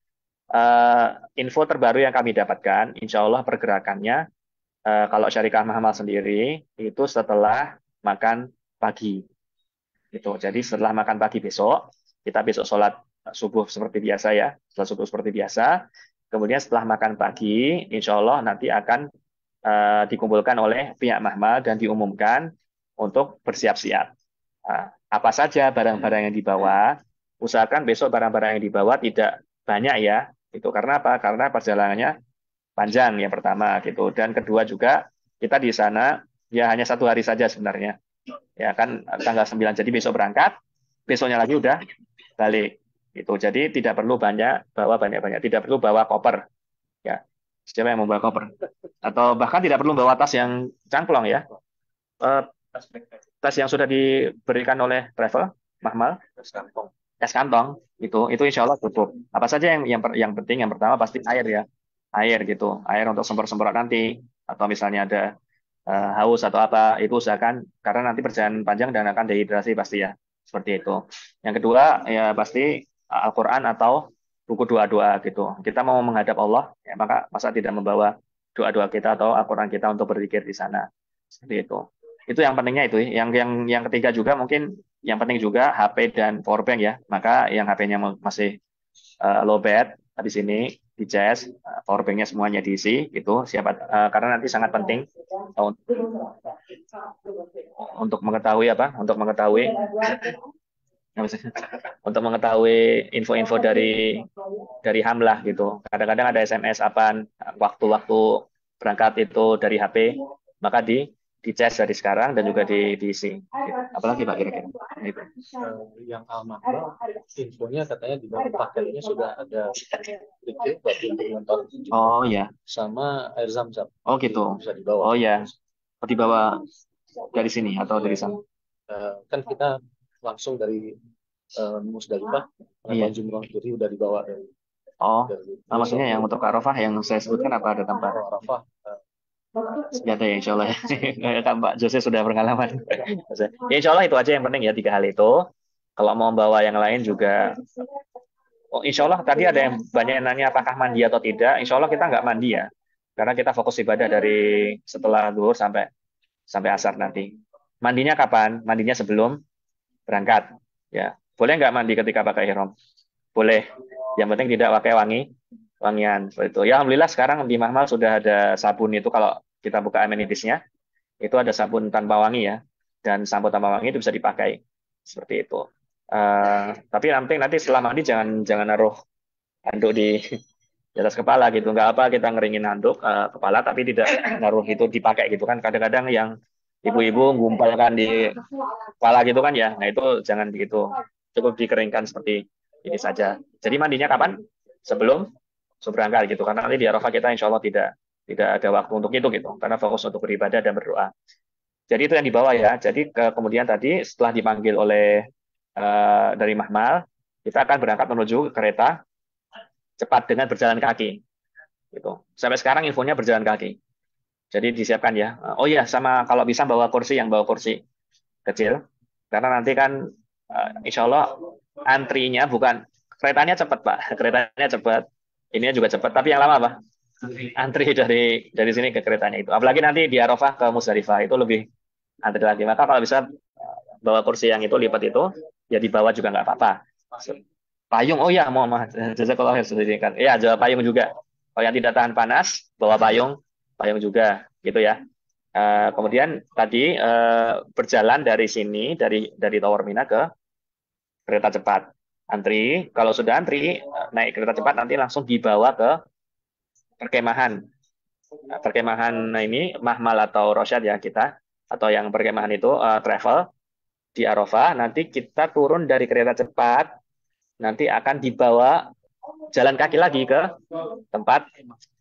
Info terbaru yang kami dapatkan, insya Allah pergerakannya kalau syarikah Mahmal sendiri itu setelah makan pagi, gitu. Jadi setelah makan pagi besok, kita besok sholat subuh seperti biasa ya, setelah subuh seperti biasa. Kemudian setelah makan pagi, insya Allah nanti akan dikumpulkan oleh pihak Mahmal dan diumumkan untuk bersiap-siap. Apa saja barang-barang yang dibawa, usahakan besok barang-barang yang dibawa tidak banyak ya. Itu karena apa? Karena perjalanannya panjang yang pertama gitu. Dan kedua juga kita di sana ya hanya 1 hari saja sebenarnya. Ya kan tanggal 9 jadi besok berangkat, besoknya lagi udah balik. Gitu. Jadi tidak perlu bawa banyak-banyak, tidak perlu bawa koper. Ya. Siapa yang membawa koper? Atau bahkan tidak perlu bawa tas yang cangklong ya. Eh, Tas yang sudah diberikan oleh travel Mahmal, tas kantong itu insya Allah cukup. Apa saja yang penting yang pertama pasti air ya, air gitu, air untuk semprot-semprot nanti atau misalnya ada haus atau apa itu usahakan karena nanti perjalanan panjang dan akan dehidrasi pasti ya, seperti itu. Yang kedua ya pasti Al-Quran atau buku doa-doa gitu. Kita mau menghadap Allah ya, maka masa tidak membawa doa-doa kita atau Al-Quran kita untuk berzikir di sana, seperti itu. Itu yang pentingnya itu. Yang ketiga juga mungkin yang penting juga HP dan powerbank ya. Maka yang HP-nya masih low bat di sini di cas, powerbanknya semuanya diisi itu siapa karena nanti sangat penting untuk mengetahui apa? Untuk mengetahui info-info dari Hamlah gitu. Kadang-kadang ada SMS apaan waktu-waktu berangkat itu dari HP, maka dicas dari sekarang dan juga diisi. Apalagi Pak kira-kira? Itu. Yang Al-Mahmal, infonya katanya di dalam paketnya sudah ada liquid batu pengontor. Oh ya. Sama air zam-zam. Oh gitu. Bisa dibawa. Oh ya. Dibawa dari sini atau dari sana? Kan kita langsung dari Musdalifah iya. Jumroh, jadi udah dibawa dari. Maksudnya yang untuk Arafah yang saya sebutkan apa ada tempat? Arafah. Senjata ya insya Allah ya. Kan Pak Jose sudah berpengalaman. Ya insya Allah itu aja yang penting ya 3 hal itu. Kalau mau bawa yang lain juga. Insya Allah tadi ada yang banyak yang nanya apakah mandi atau tidak. Insya Allah kita nggak mandi ya. Karena kita fokus ibadah dari setelah zuhur sampai asar nanti. Mandinya kapan? Mandinya sebelum berangkat. Ya, boleh nggak mandi ketika pakai ihram? Boleh. Yang penting tidak pakai wangian seperti itu. Ya alhamdulillah sekarang di Mahmal sudah ada sabun itu kalau kita buka amenitiesnya itu ada sabun tanpa wangi ya dan sampo tanpa wangi itu bisa dipakai seperti itu. Tapi nanti setelah mandi jangan naruh handuk di atas kepala gitu. Nggak apa kita ngeringin handuk kepala tapi tidak naruh itu dipakai gitu kan. Kadang-kadang yang ibu-ibu ngumpalkan di kepala gitu kan ya. Nah itu jangan begitu. Cukup dikeringkan seperti ini saja. Jadi mandinya kapan? Sebelum berangkat gitu. Karena nanti di Arafah kita insya Allah tidak ada waktu untuk itu gitu. Karena fokus untuk beribadah dan berdoa. Jadi itu yang dibawa ya. Jadi kemudian tadi setelah dipanggil oleh dari Mahmal, kita akan berangkat menuju kereta cepat dengan berjalan kaki. Gitu. Sampai sekarang infonya berjalan kaki. Jadi disiapkan ya. Oh iya, sama kalau bisa bawa kursi kecil. Karena nanti kan insya Allah antrinya bukan keretanya cepat Pak. Keretanya cepat. Ininya juga cepat. Tapi yang lama Pak. Antri dari sini ke keretanya itu. Apalagi nanti di Arafah ke Musdalifah itu lebih antri lagi. Maka kalau bisa bawa kursi yang itu lipat itu, ya dibawa juga nggak apa-apa. Payung, oh ya, mau jazakallahu khairan kan. Iya, jual payung juga. Kalau yang tidak tahan panas, bawa payung juga, gitu ya. Kemudian tadi berjalan dari sini, dari Tower Mina ke kereta cepat. Antri, kalau sudah antri, naik kereta cepat nanti langsung dibawa ke perkemahan. Perkemahan ini Mahmal atau Rosyad ya kita, atau yang perkemahan itu travel di Arafah. Nanti kita turun dari kereta cepat nanti akan dibawa jalan kaki lagi ke tempat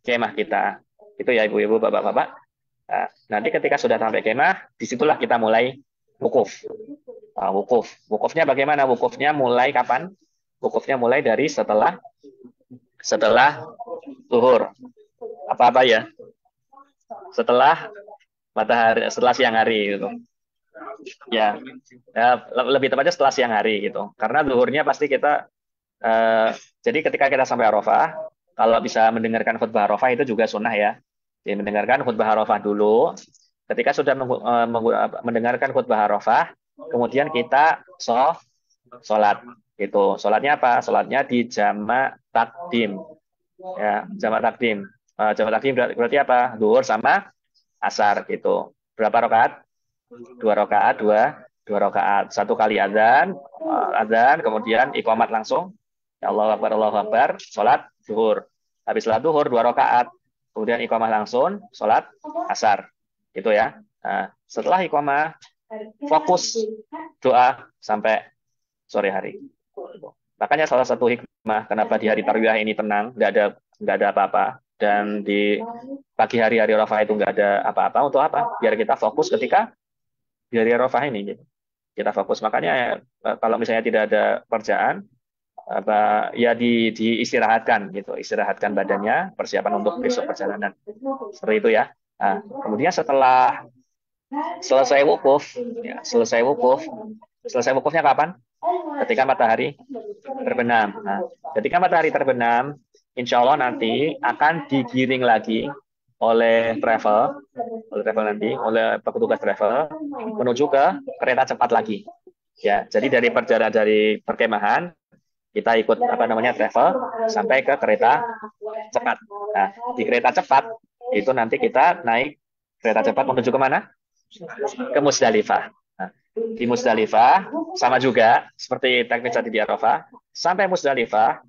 kemah kita. Itu ya ibu-ibu, bapak-bapak. Nah, nanti ketika sudah sampai kemah, disitulah kita mulai wukuf. Wukuf. Wukufnya bagaimana? Wukufnya mulai kapan? Wukufnya mulai dari setelah zuhur. Apa-apa ya? Setelah matahari, setelah siang hari gitu. Ya, lebih tepatnya setelah siang hari gitu. Karena zuhurnya pasti kita jadi ketika kita sampai Arafah, kalau bisa mendengarkan khutbah Arafah itu juga sunnah ya. Jadi mendengarkan khutbah Arafah dulu. Ketika sudah mendengarkan khutbah Arafah, kemudian kita sholat gitu. Sholatnya apa? Sholatnya di jamak takdim. Ya, jamak takdim. Jamak takdim berarti apa? Zuhur sama asar gitu. Berapa rakaat? 2 rakaat, dua rakaat. Satu kali adzan, kemudian iqamat langsung. Ya Allahu Akbar, sholat zuhur. Habis sholat zuhur 2 rakaat, kemudian iqamah langsung, sholat asar. Gitu ya. Nah, setelah iqamah, fokus doa sampai sore hari. Makanya salah satu hikmah kenapa di hari Tarwiyah ini tenang, nggak ada apa-apa, dan di pagi hari Arafah itu nggak ada apa-apa. Untuk apa? Biar kita fokus ketika di hari Arafah ini. Gitu. Kita fokus. Makanya kalau misalnya tidak ada kerjaan, ya diistirahatkan gitu, istirahatkan badannya, persiapan untuk besok perjalanan. Seperti itu ya. Nah, kemudian setelah selesai wukuf, selesai wukufnya kapan? Ketika matahari terbenam. Nah, ketika matahari terbenam, insya Allah nanti akan digiring lagi oleh petugas travel menuju ke kereta cepat lagi. Ya, jadi dari perjalanan dari perkemahan kita ikut travel sampai ke kereta cepat. Nah, di kereta cepat itu nanti kita naik kereta cepat menuju ke mana? Ke Musdalifah. Nah, di Musdalifah sama juga seperti teknis tadi di Arafah. Sampai Musdalifah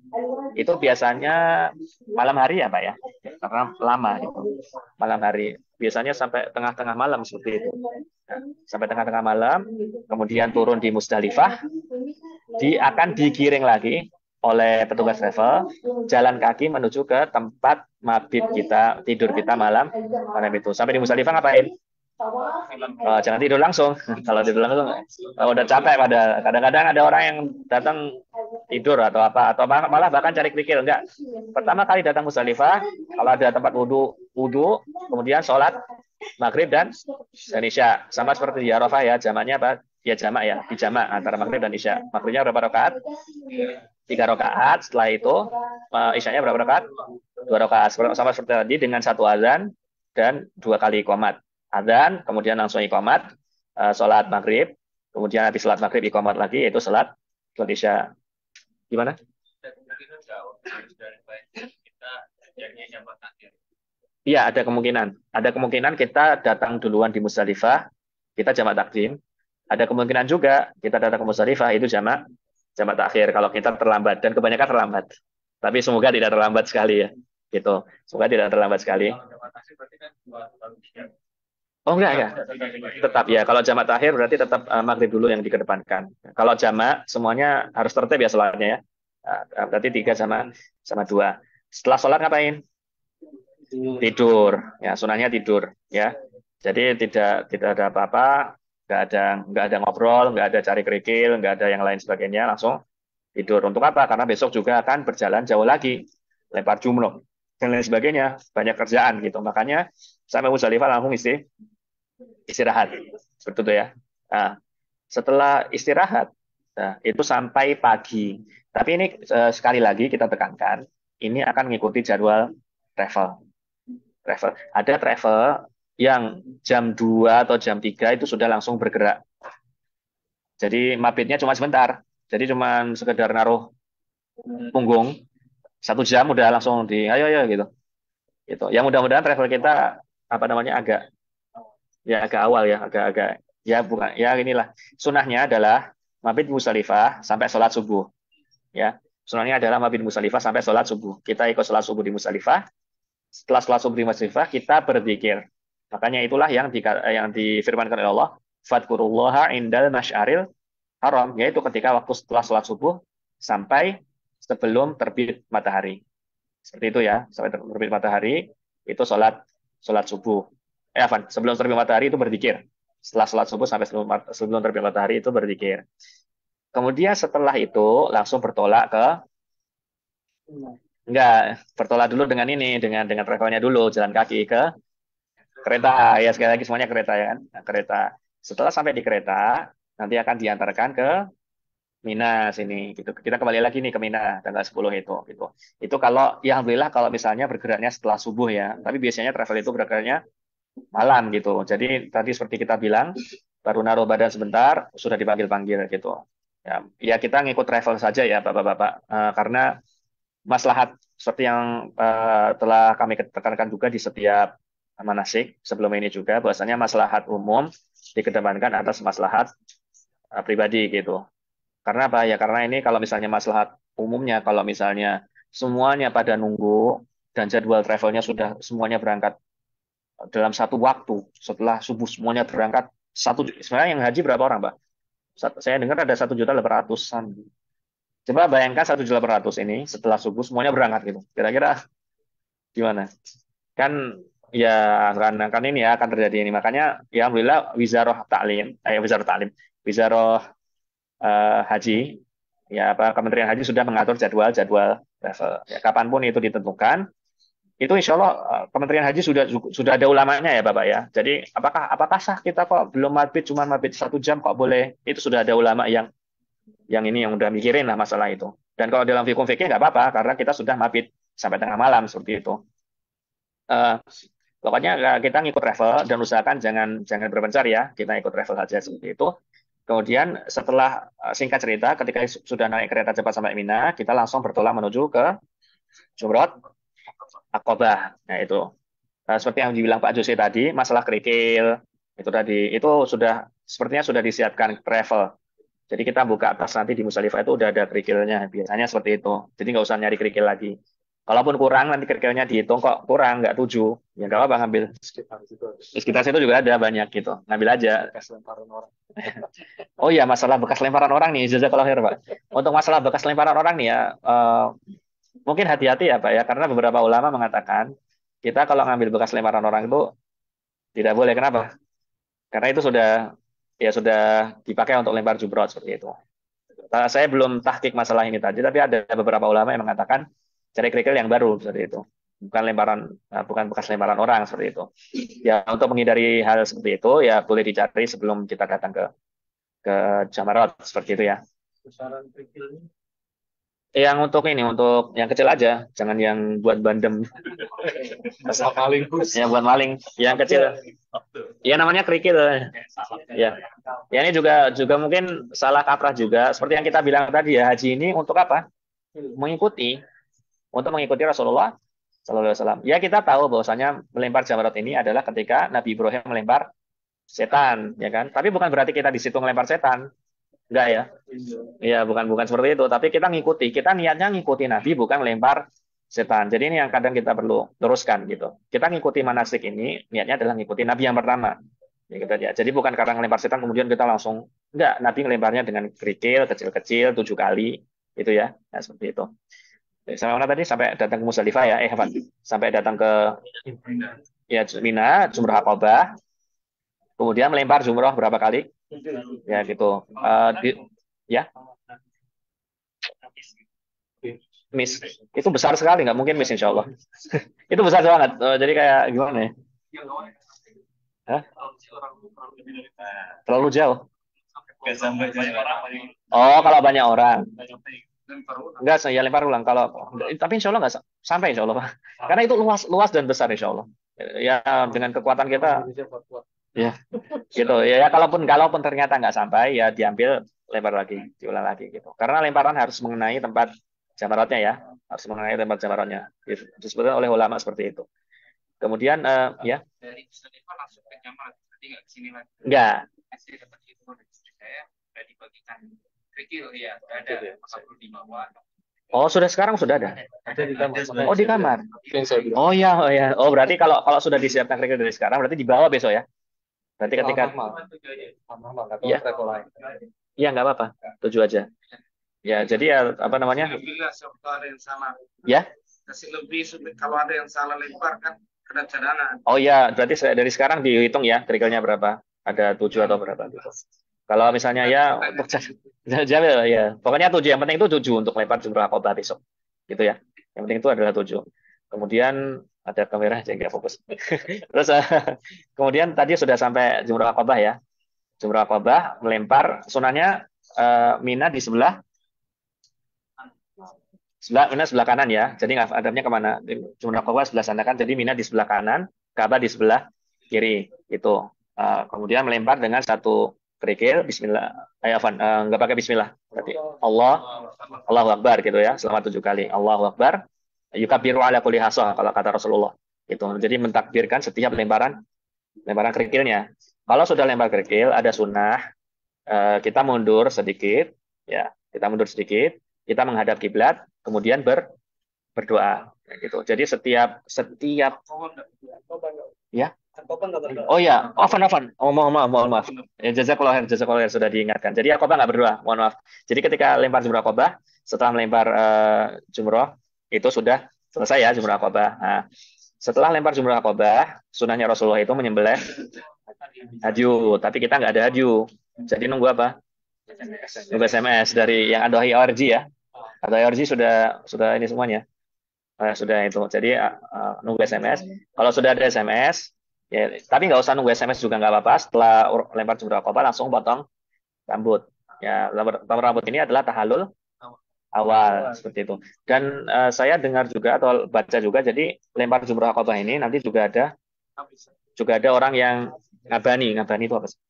itu biasanya malam hari ya Pak ya, karena lama itu malam hari. Biasanya sampai tengah-tengah malam seperti itu. Nah, sampai tengah-tengah malam, kemudian turun di Musdalifah, akan digiring lagi oleh petugas travel jalan kaki menuju ke tempat mabit kita, tidur kita malam itu. Sampai di Musdalifah ngapain? Jangan tidur langsung. Kalau tidur langsung udah capek pada. Kadang-kadang ada orang yang datang tidur atau apa, atau malah bahkan cari kerikil. Enggak. Pertama kali datang Musdalifah, kalau ada tempat wudu, kemudian sholat maghrib dan isya. Sama seperti di Arafah ya, jamaknya apa? Ya jamak ya, di jamak antara maghrib dan isya. Maghribnya berapa rakaat? 3 rakaat. Setelah itu isyanya berapa rakaat? 2 rakaat. Sama seperti tadi dengan 1 azan dan 2 kali iqamat. Adzan, kemudian langsung iqamat, sholat maghrib, kemudian habis sholat maghrib iqamat lagi, yaitu sholat isya. Gimana? Iya, ada kemungkinan. Ada kemungkinan kita datang duluan di Musdalifah, kita jamak takdim. Ada kemungkinan juga kita datang ke Musdalifah, itu jamak takhir kalau kita terlambat, dan kebanyakan terlambat. Tapi semoga tidak terlambat sekali ya. Gitu. Semoga tidak terlambat sekali. Oh enggak. Tetap ya. Kalau jamak takhir berarti tetap maghrib dulu yang dikedepankan. Kalau jamak semuanya harus tertib ya sholatnya ya. Berarti 3 sama 2. Setelah sholat ngapain? Tidur. Ya, sunahnya tidur ya. Jadi tidak ada apa-apa, nggak ada ngobrol, nggak ada cari kerikil, nggak ada yang lain sebagainya, langsung tidur. Untuk apa? Karena besok juga akan berjalan jauh lagi, lempar jumroh dan lain sebagainya, banyak kerjaan gitu. Makanya sampai Musdalifah langsung istirahat, seperti itu ya. Nah, setelah istirahat, itu sampai pagi. Tapi ini sekali lagi kita tekankan, ini akan mengikuti jadwal travel. Ada travel yang jam 2 atau jam 3 itu sudah langsung bergerak. Jadi mabitnya cuma sebentar. Jadi cuma sekedar naruh punggung, 1 jam udah langsung ayo gitu. Gitu. Ya mudah-mudahan travel kita agak awal ya, agak ya bukan ya inilah. Sunahnya adalah mabit Musdalifah sampai sholat subuh. Ya, sunahnya adalah mabit Musdalifah sampai sholat subuh. Kita ikut sholat subuh di Musdalifah. Setelah sholat subuh di Musdalifah kita berzikir. Makanya itulah yang difirmankan oleh Allah, fadkurullaha indal masyaril haram, yaitu ketika waktu setelah sholat subuh sampai sebelum terbit matahari. Seperti itu ya, sampai terbit matahari itu sholat subuh. Sebelum terbit matahari itu berzikir. Setelah sholat subuh sampai sebelum terbit matahari itu berzikir. Kemudian setelah itu langsung bertolak ke enggak, bertolak dulu dengan ini, dengan travelnya dulu, jalan kaki ke kereta. Ya sekali lagi semuanya kereta ya kan, nah, kereta. Setelah sampai di kereta, nanti akan diantarkan ke Mina sini gitu. Kita kembali lagi nih ke Mina tanggal 10 itu gitu. Itu kalau ya alhamdulillah kalau misalnya bergeraknya setelah subuh ya. Tapi biasanya travel itu bergeraknya malam gitu. Jadi tadi seperti kita bilang baru naruh badan sebentar sudah dipanggil-panggil gitu. Ya kita ngikut travel saja ya Bapak-bapak. Karena maslahat seperti yang telah kami tekankan juga di setiap manasik sebelum ini juga bahwasanya maslahat umum dikedepankan atas maslahat pribadi gitu. Karena apa? Ya karena ini kalau misalnya maslahat umumnya, kalau misalnya semuanya pada nunggu dan jadwal travelnya sudah semuanya berangkat dalam satu waktu setelah subuh semuanya berangkat sebenarnya yang haji berapa orang, Pak? Saya dengar ada 1.800.000-an. Coba bayangkan 1.800.000 ini setelah subuh semuanya berangkat gitu. Kira-kira gimana? Kan ya kan ini ya akan terjadi ini. Makanya ya alhamdulillah Wizaroh Haji ya Kementerian Haji sudah mengatur jadwal travel. Ya, kapanpun itu ditentukan, itu insya Allah Kementerian Haji sudah ada ulamanya ya Bapak ya. Jadi apakah sah kita kok belum mabit cuma mabit 1 jam kok boleh? Itu sudah ada ulama yang ini yang udah mikirin lah masalah itu. Dan kalau dalam fikih nggak apa-apa karena kita sudah mabit sampai tengah malam seperti itu. Pokoknya kita ngikut travel dan usahakan jangan berpencar ya. Kita ikut travel saja seperti itu. Kemudian setelah singkat cerita, ketika sudah naik kereta cepat sampai Mina, kita langsung bertolak menuju ke Jumrah Aqabah. Nah itu seperti yang dibilang Pak Jose tadi, masalah kerikil itu tadi itu sepertinya sudah disiapkan travel. Jadi kita buka tas nanti di Musdalifah itu udah ada kerikilnya. Biasanya seperti itu. Jadi nggak usah nyari kerikil lagi. Kalaupun kurang nanti kerikilnya dihitung kok kurang nggak 7, ya nggak apa-apa ngambil. Di sekitar situ juga ada banyak gitu, ngambil aja. Oh iya masalah bekas lemparan orang nih, jazakallahu khair Pak. Untuk masalah bekas lemparan orang nih ya, mungkin hati-hati ya Pak ya, karena beberapa ulama mengatakan kita kalau ngambil bekas lemparan orang itu tidak boleh. Kenapa? Karena itu sudah dipakai untuk lempar jumroh seperti itu. Saya belum tahqiq masalah ini tadi, tapi ada beberapa ulama yang mengatakan cari kerikil yang baru seperti itu, bukan bekas lemparan orang seperti itu. Ya untuk menghindari hal seperti itu ya boleh dicari sebelum kita datang ke Jamarat seperti itu ya. Besaran kerikilnya Yang untuk yang kecil aja, jangan yang buat bandem. maling Ya buat maling, yang kecil. Ya namanya kerikil. Ya. Ya ini juga mungkin salah kaprah juga. Seperti yang kita bilang tadi ya, haji ini untuk apa? Mengikuti Rasulullah Sallallahu Alaihi Wasallam. Ya kita tahu bahwasanya melempar jamarat ini adalah ketika Nabi Ibrahim melempar setan, ya kan? Tapi bukan berarti kita di situ melempar setan. Enggak ya? Iya, bukan seperti itu. Tapi kita niatnya ngikuti Nabi, bukan melempar setan. Jadi ini yang kadang kita perlu luruskan gitu. Kita ngikuti manasik ini, niatnya adalah ngikuti Nabi yang pertama. Ya, gitu aja. Jadi bukan karena melempar setan kemudian kita langsung enggak. Nabi ngelemparnya dengan kerikil kecil-kecil 7 kali, itu ya. Nah, seperti itu. Sampai mana tadi? Sampai datang ke Musdalifah ya? Sampai datang ke Mina, Jumrah Aqabah. Kemudian melempar jumrah berapa kali? Ya gitu. Ya. Miss. Itu besar sekali, nggak mungkin miss insya Allah. Itu besar banget. Jadi kayak gimana ya? Hah? Terlalu jauh. Oh, kalau banyak orang. Enggak, saya lempar ulang. Tapi insya Allah nggak sampai insya Allah, Pak. Karena itu luas dan besar insya Allah. Ya dengan kekuatan kita. Ya, gitu. Ya kalaupun ternyata nggak sampai, ya diambil lempar lagi, diulang lagi gitu. Karena lemparan harus mengenai tempat jamaratnya ya, harus mengenai tempat jamaratnya. Disebutkan oleh ulama seperti itu. Kemudian ya. Dari Musdalifah langsung ke jamarat, berarti nggak kesini lagi. Enggak. Saya dapat info dari istri saya, udah dibagikan kerikil ya, ada perlu dibawa. Oh, sekarang sudah ada. ada di kamar. Oh, di kamar. Yang saya bilang. Oh ya. Oh, berarti kalau sudah disiapkan kerikil dari sekarang, berarti dibawa besok ya. Berarti ketika Mahal, ya. travel lain. Iya, nggak apa-apa. 7 aja. Ya, jadi ya apa namanya? Lebih lah kalau ada yang salah. Ya. Kasih lebih kalau ada yang salah lempar kan kena cadangan. Oh ya, berarti dari sekarang dihitung ya kerikilnya berapa? Ada 7 atau berapa gitu. Kalau misalnya ya untuk jawab ya, pokoknya 7. Yang penting itu 7 untuk lempar jumrah Aqabah besok. Gitu ya. Yang penting itu adalah 7. Kemudian ada kamera aja nggak fokus. Terus kemudian tadi sudah sampai jumrah Aqabah ya. Jumrah Aqabah melempar sunahnya Mina di Mina sebelah kanan ya. Jadi adabnya kemana? Jumrah Aqabah sebelah sana kan. Jadi Mina di sebelah kanan, Ka'bah di sebelah kiri. Itu. Kemudian melempar dengan satu kerikil. Bismillah. Nggak pakai Bismillah. Berarti Allahu Akbar gitu ya. Selama 7 kali. Allahu Akbar. Yukabiru ala kulli hasah kalau kata Rasulullah. Itu. Jadi mentakbirkan setiap lemparan kerikilnya. Kalau sudah lempar kerikil, ada sunnah. Kita mundur sedikit. Ya, kita mundur sedikit. Kita menghadap kiblat, kemudian berdoa gitu. Jadi setiap ya. Oh ya, Afan. Oh, mohon maaf. Ya, jazakallah khair sudah diingatkan. Jadi Aqabah nggak berdoa, mohon maaf. Jadi ketika lempar jumrah Aqabah, setelah melempar jumrah itu sudah selesai ya jumrah Aqabah. Nah, setelah lempar jumrah Aqabah, sunahnya Rasulullah itu menyembelih hadyu, tapi kita nggak ada hadyu. Jadi nunggu apa? Nunggu SMS dari yang ada IORG ya. Atau IORG sudah ini semuanya. Sudah itu. Jadi nunggu SMS. Kalau sudah ada SMS, ya, tapi nggak usah nunggu SMS juga nggak apa-apa. Setelah lempar jumrah Aqabah langsung potong rambut. Ya, potong rambut ini adalah tahallul awal seperti itu. Dan saya dengar juga atau baca juga, jadi lempar jumrah Aqabah ini nanti juga ada orang yang ngabani itu apa sih?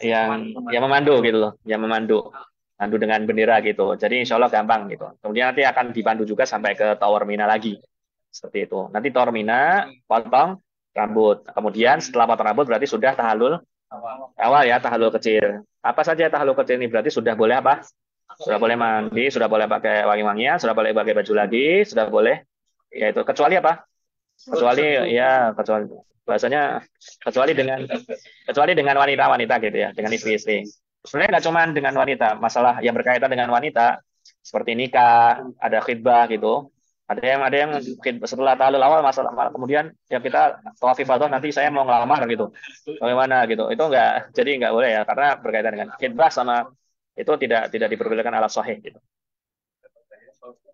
Yang memandu gitu loh, yang memandu dengan bendera gitu. Jadi insya Allah gampang gitu. Kemudian nanti akan dipandu juga sampai ke Tower Mina lagi. Seperti itu. Nanti Tower Mina potong rambut. Kemudian setelah potong rambut berarti sudah tahallul awal ya, tahallul kecil. Apa saja tahallul kecil ini berarti sudah boleh apa? Sudah boleh mandi, sudah boleh pakai wangi-wangian, sudah boleh pakai baju lagi, sudah boleh yaitu kecuali apa? Kecuali bahasanya kecuali dengan wanita-wanita gitu ya, dengan istri-istri. Sebenarnya nggak cuma dengan wanita, masalah yang berkaitan dengan wanita seperti nikah, ada khidbah gitu. Ada yang setelah tahallul awal masalah kemudian ya kita tawaf ifadah nanti saya mau ngelamar gitu. Bagaimana gitu. Itu jadi nggak boleh ya karena berkaitan dengan khidbah sama itu tidak diperbolehkan ala sahih gitu.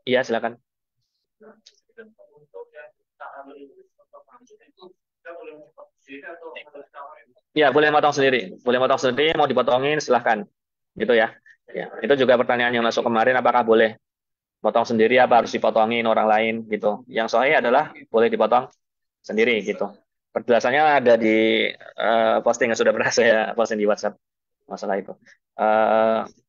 Iya, silakan. Ya, boleh motong sendiri. Mau dipotongin silahkan. Gitu ya. Ya, itu juga pertanyaan yang masuk kemarin, apakah boleh potong sendiri apa harus dipotongin orang lain gitu. Yang sahih adalah boleh dipotong sendiri gitu. Penjelasannya ada di posting yang sudah pernah saya posting di WhatsApp masalah itu.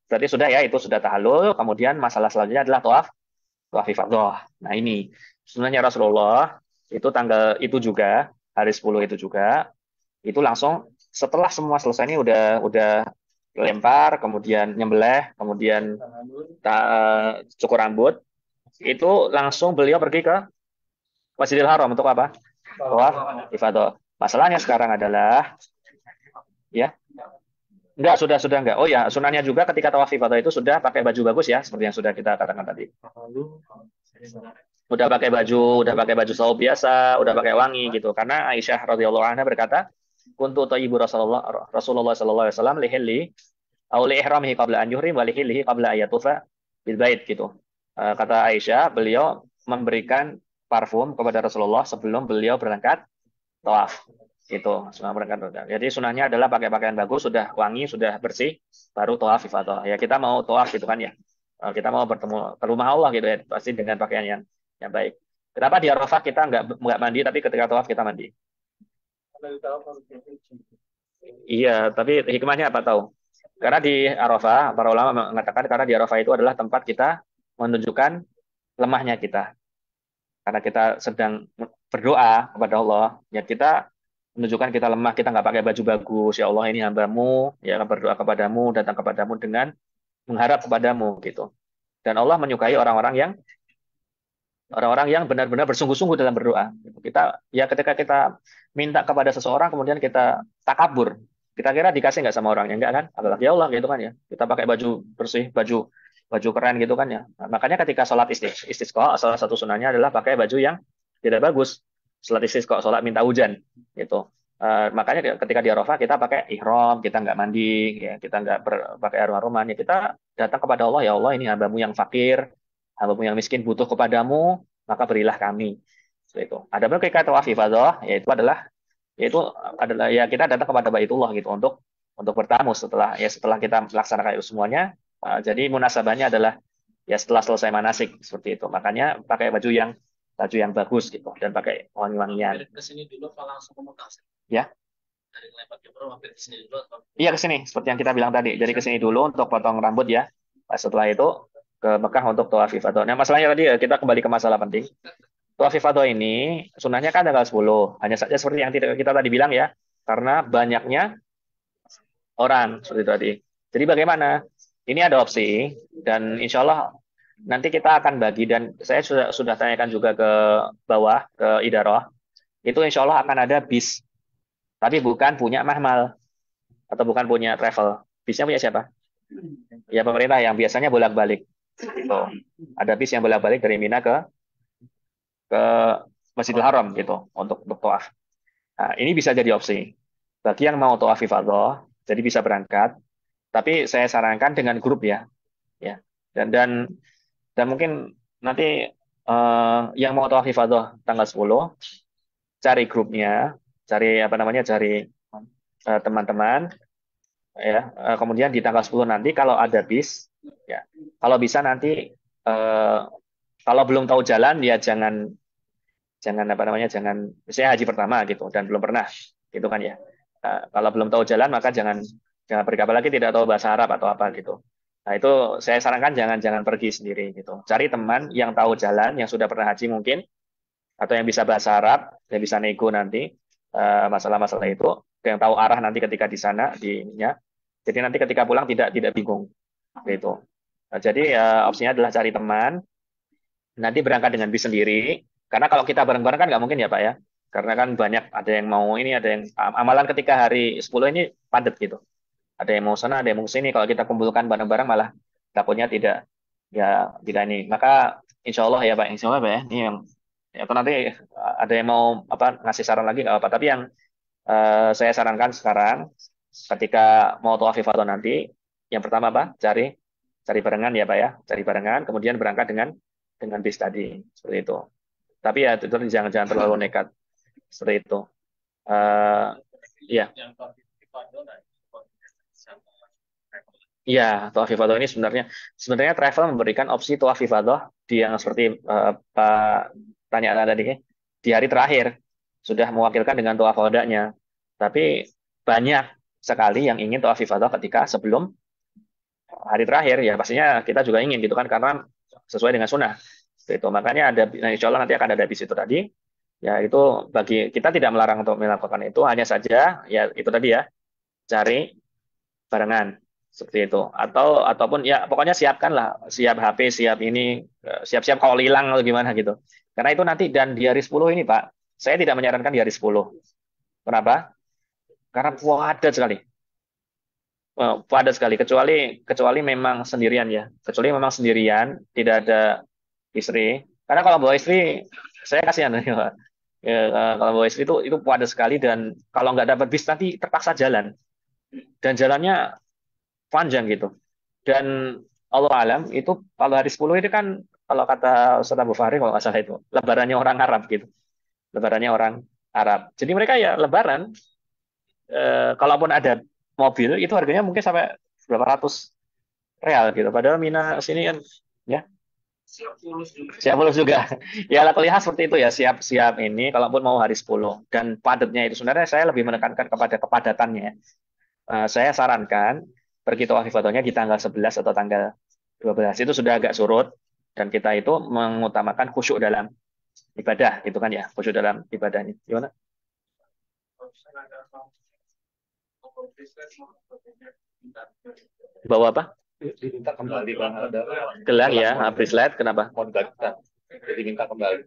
Berarti sudah ya, itu sudah tahallul. Kemudian masalah selanjutnya adalah tawaf ifadah. Nah, ini sebenarnya Rasulullah itu tanggal itu juga hari 10 itu juga itu langsung setelah semua selesai ini udah lempar, kemudian nyembelih, kemudian cukur rambut, itu langsung beliau pergi ke Masjidil Haram untuk apa? Tawaf ifadah. Masalahnya sekarang adalah ya enggak, sudah enggak. Oh ya, sunahnya juga ketika tawaf ifadah itu sudah pakai baju bagus ya, seperti yang sudah kita katakan tadi. Udah pakai baju saum biasa, udah pakai wangi gitu. Karena Aisyah radhiyallahu anha berkata, "Kuntu thayyibu Rasulullah sallallahu alaihi wasallam lihilli aw li ihramihi qabla an yuhrim wa lihillihi qabla ayatufa bil bait" gitu. Kata Aisyah, beliau memberikan parfum kepada Rasulullah sebelum beliau berangkat tawaf. Itu berangkat. Jadi sunahnya adalah pakai pakaian bagus, sudah wangi, sudah bersih, baru tawaf ifadah. Ya kita mau tawaf gitu kan ya. Kita mau bertemu ke rumah Allah gitu ya, pasti dengan pakaian yang baik. Kenapa di Arafah kita nggak mandi, tapi ketika tawaf kita mandi? Iya, tapi hikmahnya apa tahu? Karena di Arafah, para ulama mengatakan karena di Arafah itu adalah tempat kita menunjukkan lemahnya kita. Karena kita sedang berdoa kepada Allah, ya kita menunjukkan kita lemah, kita nggak pakai baju bagus. Ya Allah, ini hamba-Mu, ya berdoa kepadamu, datang kepadamu dengan mengharap kepadamu gitu. Dan Allah menyukai orang-orang yang benar-benar bersungguh-sungguh dalam berdoa. Kita ya ketika kita minta kepada seseorang kemudian kita takabur, kita kira dikasih nggak sama orangnya, enggak kan? Adalah ya Allah gitu kan ya. Kita pakai baju bersih, baju baju keren gitu kan ya. Nah, makanya ketika sholat istisqa, salah satu sunahnya adalah pakai baju yang tidak bagus. Sholat istisqa, sholat minta hujan gitu. Makanya ketika di Arafah kita pakai ihram, kita nggak mandi, ya, kita nggak pakai aroma-aroman, ya kita datang kepada Allah, ya Allah ini hambamu yang fakir, hambamu yang miskin butuh kepadamu, maka berilah kami. Seperti itu. Ada pun ketika tawaf ifadah, yaitu adalah ya kita datang kepada Baitullah gitu untuk bertamu setelah kita melaksanakan itu semuanya. Jadi munasabahnya adalah ya setelah selesai manasik seperti itu. Makanya pakai baju yang bagus gitu dan pakai wangi-wangian. Dari kesini dulu apa langsung ke Mekah? Ya. Dari lewat Jumroh mampir ke sini dulu atau? Iya ke sini seperti yang kita bilang tadi. Jadi ke sini dulu untuk potong rambut ya. Setelah itu ke Mekah untuk tawaf ifadah. Nah, masalahnya tadi kita kembali ke masalah penting. Tawaf ifadah ini sunahnya kan tanggal 10. Hanya saja seperti yang kita tadi bilang ya, karena banyaknya orang seperti itu tadi. Jadi bagaimana? Ini ada opsi dan insya Allah nanti kita akan bagi dan saya sudah tanyakan juga ke bawah ke Idarah. Itu insya Allah akan ada bis, tapi bukan punya Mahmal atau bukan punya travel. Bisnya punya siapa? Ya pemerintah yang biasanya bolak-balik. Gitu. Ada bis yang bolak-balik dari Mina ke Masjidil Haram gitu untuk tawaf. Nah, ini bisa jadi opsi. Bagi yang mau tawaf ifadah, jadi bisa berangkat. Tapi saya sarankan dengan grup ya. Dan mungkin nanti yang mau tawaf ifadah tanggal 10 cari grupnya, cari teman-teman ya. Kemudian di tanggal 10 nanti kalau ada bis ya. Kalau bisa nanti kalau belum tahu jalan ya jangan misalnya haji pertama gitu dan belum pernah gitu kan ya. Kalau belum tahu jalan maka jangan pergi, apalagi tidak tahu bahasa Arab atau apa gitu. Nah, itu saya sarankan jangan pergi sendiri gitu. Cari teman yang tahu jalan, yang sudah pernah haji mungkin, atau yang bisa bahasa Arab, yang bisa nego nanti masalah-masalah itu, yang tahu arah nanti ketika di sana dinya. Jadi nanti ketika pulang tidak bingung gitu. Nah, jadi opsinya adalah cari teman, nanti berangkat dengan bis sendiri. Karena kalau kita bareng-bareng kan nggak mungkin ya Pak ya. Karena kan banyak, ada yang mau ini, ada yang amalan ketika hari 10 ini padat gitu. Ada yang mau sana, ada yang mau sini. Kalau kita kumpulkan bareng-bareng malah takutnya tidak ini. Maka insya Allah ya Pak, insya Allah Pak ya. Ini yang atau nanti ada yang mau ngasih saran lagi nggak apa. Tapi yang saya sarankan sekarang ketika mau tawaf ifadah nanti, yang pertama Pak, cari barengan ya Pak ya, cari barengan, kemudian berangkat dengan bis tadi seperti itu. Tapi ya itu jangan terlalu nekat seperti itu. Ya. Iya, tawaf ifadah ini sebenarnya travel memberikan opsi tawaf ifadah di yang seperti Pak tanya tadi di hari terakhir sudah mewakilkan dengan tawaf wadanya. Tapi banyak sekali yang ingin tawaf ifadah ketika sebelum hari terakhir ya pastinya kita juga ingin gitu kan karena sesuai dengan sunnah. Itu makanya insya Allah nanti akan ada bis itu tadi. Ya itu bagi kita tidak melarang untuk melakukan itu, hanya saja ya itu tadi ya cari barengan seperti itu ataupun ya pokoknya siapkanlah siap HP siap ini siap-siap kalau hilang atau gimana gitu karena itu nanti dan di hari 10 ini Pak saya tidak menyarankan di hari 10. Kenapa? Karena padat sekali kecuali memang sendirian ya kecuali memang sendirian tidak ada istri karena kalau bawa istri saya kasihan ya, kalau bawa istri itu padat sekali dan kalau nggak dapat bis nanti terpaksa jalan dan jalannya panjang gitu. Dan Allah alam itu kalau hari 10 itu kan kalau kata Ustaz Abu Fahri kalau nggak salah itu lebarannya orang Arab gitu. Lebarannya orang Arab. Jadi mereka ya lebaran kalaupun ada mobil itu harganya mungkin sampai berapa ratus real gitu. Padahal Mina sini kan ya siap fulus juga. Ya lah lihat seperti itu ya siap-siap ini kalaupun mau hari 10 dan padatnya itu sebenarnya saya lebih menekankan kepada kepadatannya. Saya sarankan pergi tawaf ifadahnya di tanggal 11 atau tanggal 12. Itu sudah agak surut dan kita itu mengutamakan khusyuk dalam ibadah, itu kan ya, khusyuk dalam ibadahnya. Gimana? Bawa apa? Diminta kembali Bang ada Gelang ya, bracelet, kenapa? mau dibagikan. Jadi minta kembali.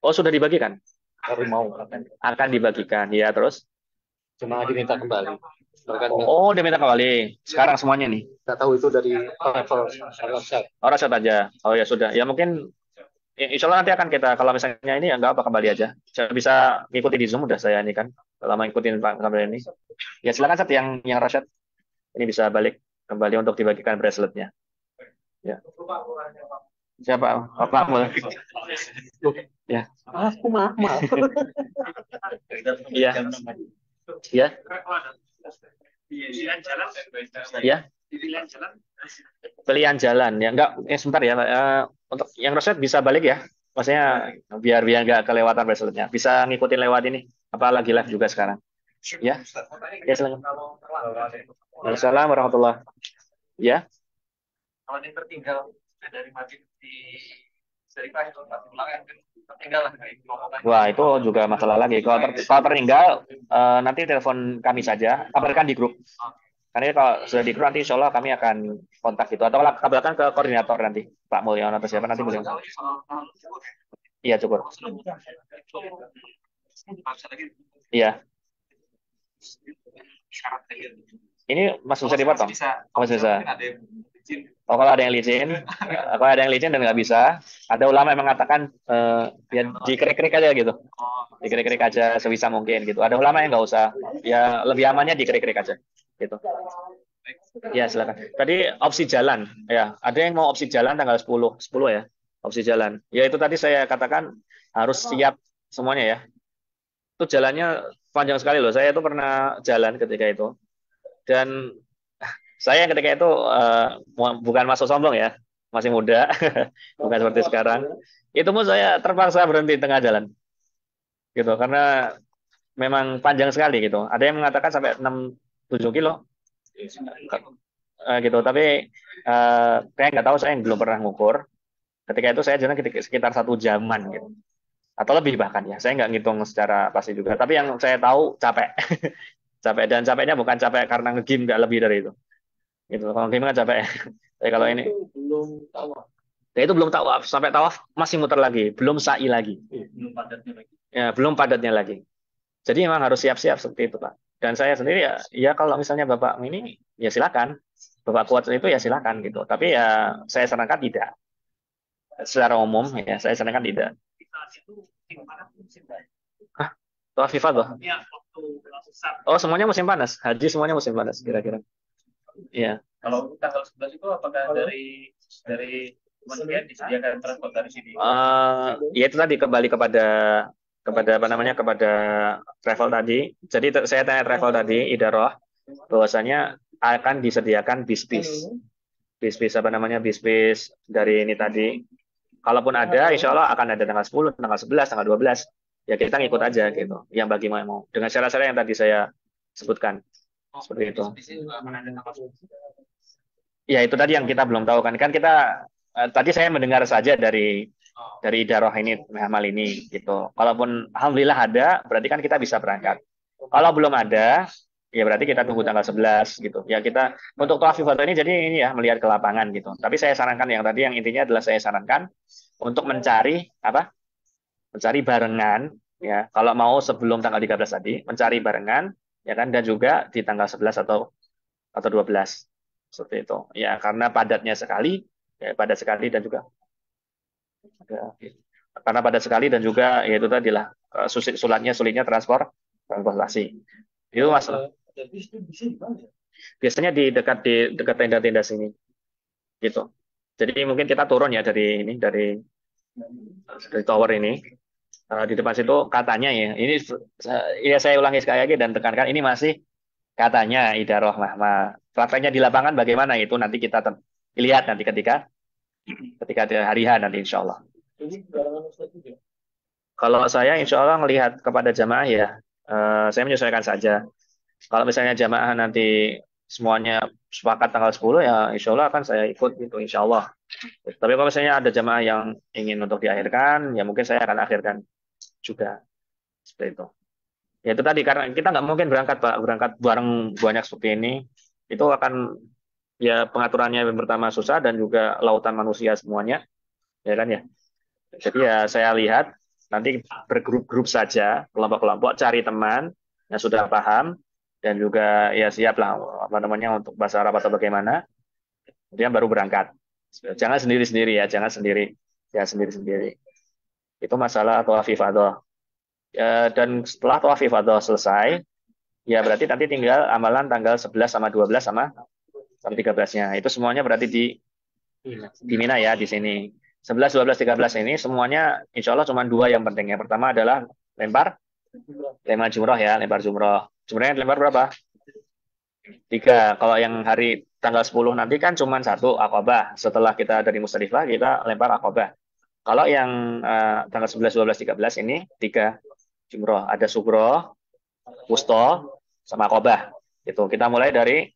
Oh, sudah dibagikan? Baru mau Akan dibagikan, ya terus? cuma diminta kembali. Mereka nggak Oh, dia minta kembali. Sekarang semuanya nih. tahu itu dari travel website. Orang chat aja. Oh ya sudah. Ya mungkin insya Allah nanti akan kita kalau misalnya ini ya nggak apa kembali aja. Saya bisa ngikuti di Zoom udah saya ini kan. Kalau mau ngikutin Pak Kamil ini. Ya silakan Sat yang Rashad ini bisa balik kembali untuk dibagikan braceletnya. Ya. Siapa? Pak Mul. Ya. Maaf. Iya. Ya. Pilihan jalan, Ya. pilihan jalan. Pilihan jalan ya enggak sebentar ya Pak. Untuk yang Rashad bisa balik ya. Maksudnya biar nggak kelewatan braceletnya. Bisa ngikutin lewat ini. Apa lagi live juga sekarang? Ya. Ya silakan. Waalaikumsalam warahmatullahi. Ya. Kalau ini tertinggal dari Madrid dari Pahit ulangan kan tertinggal lah kayak rombongan. Wah, itu juga masalah lagi. Kalau tertinggal, nanti telepon kami saja, kabarkan di grup. Karena kalau sudah di grup nanti insya Allah kami akan kontak itu. Atau kabarkan ke koordinator nanti, Pak Mulyono atau siapa nanti Mulyono. Iya, cukup. Iya. Ini masih bisa dipotong? Masih bisa. Oh, kalau ada yang licin dan nggak bisa, ada ulama yang mengatakan ya dikerik-kerik aja gitu, dikerik-kerik aja sebisa mungkin gitu. Ada ulama yang nggak usah, ya lebih amannya dikerik-kerik aja, gitu. Ya silakan. Tadi opsi jalan, ya ada yang mau opsi jalan tanggal 10 ya, opsi jalan. Ya itu tadi saya katakan harus siap semuanya ya. Itu jalannya panjang sekali loh. Saya itu pernah jalan ketika itu dan saya ketika itu bukan masuk sombong ya, masih muda, bukan seperti sekarang. Itu pun saya terpaksa berhenti di tengah jalan, gitu, karena memang panjang sekali gitu. Ada yang mengatakan sampai 6-7 kilo, gitu. Tapi saya nggak tahu, saya belum pernah ngukur. Ketika itu saya jalan sekitar 1 jaman gitu, atau lebih bahkan ya. Saya nggak ngitung secara pasti juga. Tapi yang saya tahu capek, capek dan capeknya bukan capek karena nge-gym, nggak lebih dari itu. Gitu. Kalau game kan capek. Tapi kalau ini Belum tahu. ya itu belum tawaf, sampai tawaf masih muter lagi, belum sa'i lagi. Belum padatnya lagi. Ya, belum padatnya lagi. Jadi memang harus siap-siap seperti itu, Pak. Dan saya sendiri ya kalau misalnya Bapak ini ya silakan. Bapak kuat itu ya silakan gitu. Tapi ya saya sarankan tidak. Secara umum ya saya sarankan tidak. Hah? Tawaf ifadah. Oh, semuanya musim panas. Haji semuanya musim panas kira-kira. Iya. Kalau tanggal 11 itu apakah dari kementerian disediakan transport dari sini? Ya itu tadi kembali kepada apa namanya, kepada travel tadi. Jadi saya tanya travel tadi, Idaroh, bahwasanya akan disediakan bis-bis apa namanya, bis-bis dari ini tadi. Kalaupun ada, insya Allah akan ada tanggal 10, tanggal 11, tanggal 12. Ya kita ngikut aja gitu. Yang bagi mau. Dengan syarat-syarat yang tadi saya sebutkan. Seperti itu. Ya itu tadi yang kita belum tahu kan. Kan kita tadi saya mendengar saja dari Idaroh ini, Amal ini gitu. Kalaupun alhamdulillah ada, berarti kan kita bisa berangkat. Kalau belum ada, ya berarti kita tunggu tanggal 11 gitu. Ya kita untuk tawaf ifadah ini jadi ini ya melihat ke lapangan gitu. Tapi saya sarankan yang tadi, yang intinya adalah saya sarankan untuk mencari apa? Mencari barengan ya. Kalau mau sebelum tanggal 13 tadi, mencari barengan ya kan, dan juga di tanggal 11 atau 12 seperti itu. Ya karena padatnya sekali, ya padat sekali dan juga karena padat sekali dan juga ya itu tadilah sulitnya transportasi. Itu masalah. Biasanya di dekat tenda-tenda sini, gitu. Jadi mungkin kita turun ya dari tower ini. Di depan situ katanya ya, ini ya saya ulangi sekali lagi dan tekankan, ini masih katanya Idaroh Mahma. Prakteknya di lapangan bagaimana itu nanti kita lihat nanti ketika hari H nanti insya Allah. Kalau saya insya Allah melihat kepada jamaah ya, saya menyesuaikan saja. Kalau misalnya jamaah nanti semuanya sepakat tanggal 10 ya insya Allah akan saya ikut gitu insya Allah. Tapi kalau misalnya ada jamaah yang ingin untuk diakhirkan, ya mungkin saya akan akhirkan juga. Seperti itu. Ya itu tadi, karena kita nggak mungkin berangkat Pak, berangkat bareng banyak seperti ini. Itu akan ya pengaturannya yang pertama susah dan juga lautan manusia semuanya. Ya kan ya. Jadi ya saya lihat nanti bergrup-grup saja, kelompok-kelompok, cari teman yang sudah paham, dan juga ya siap lah apa namanya untuk bahasa Arab atau bagaimana, kemudian baru berangkat. Jangan sendiri-sendiri ya, jangan sendiri, ya sendiri-sendiri. Itu masalah tawaf ifadah. Dan setelah tawaf ifadah selesai, ya berarti nanti tinggal amalan tanggal 11 sama 12 sama 13-nya. Itu semuanya berarti di Mina ya di sini. 11, 12, 13 ini semuanya insya Allah cuma dua yang penting. Yang pertama adalah lempar jumroh ya, lempar jumroh. Sebenarnya lempar berapa? 3. Kalau yang hari tanggal 10 nanti kan cuma satu akobah. Setelah kita dari Musdalifah kita lempar akobah. Kalau yang tanggal 11, 12, 13 ini 3 jumroh. Ada sugro, wusto, sama akobah. Itu kita mulai dari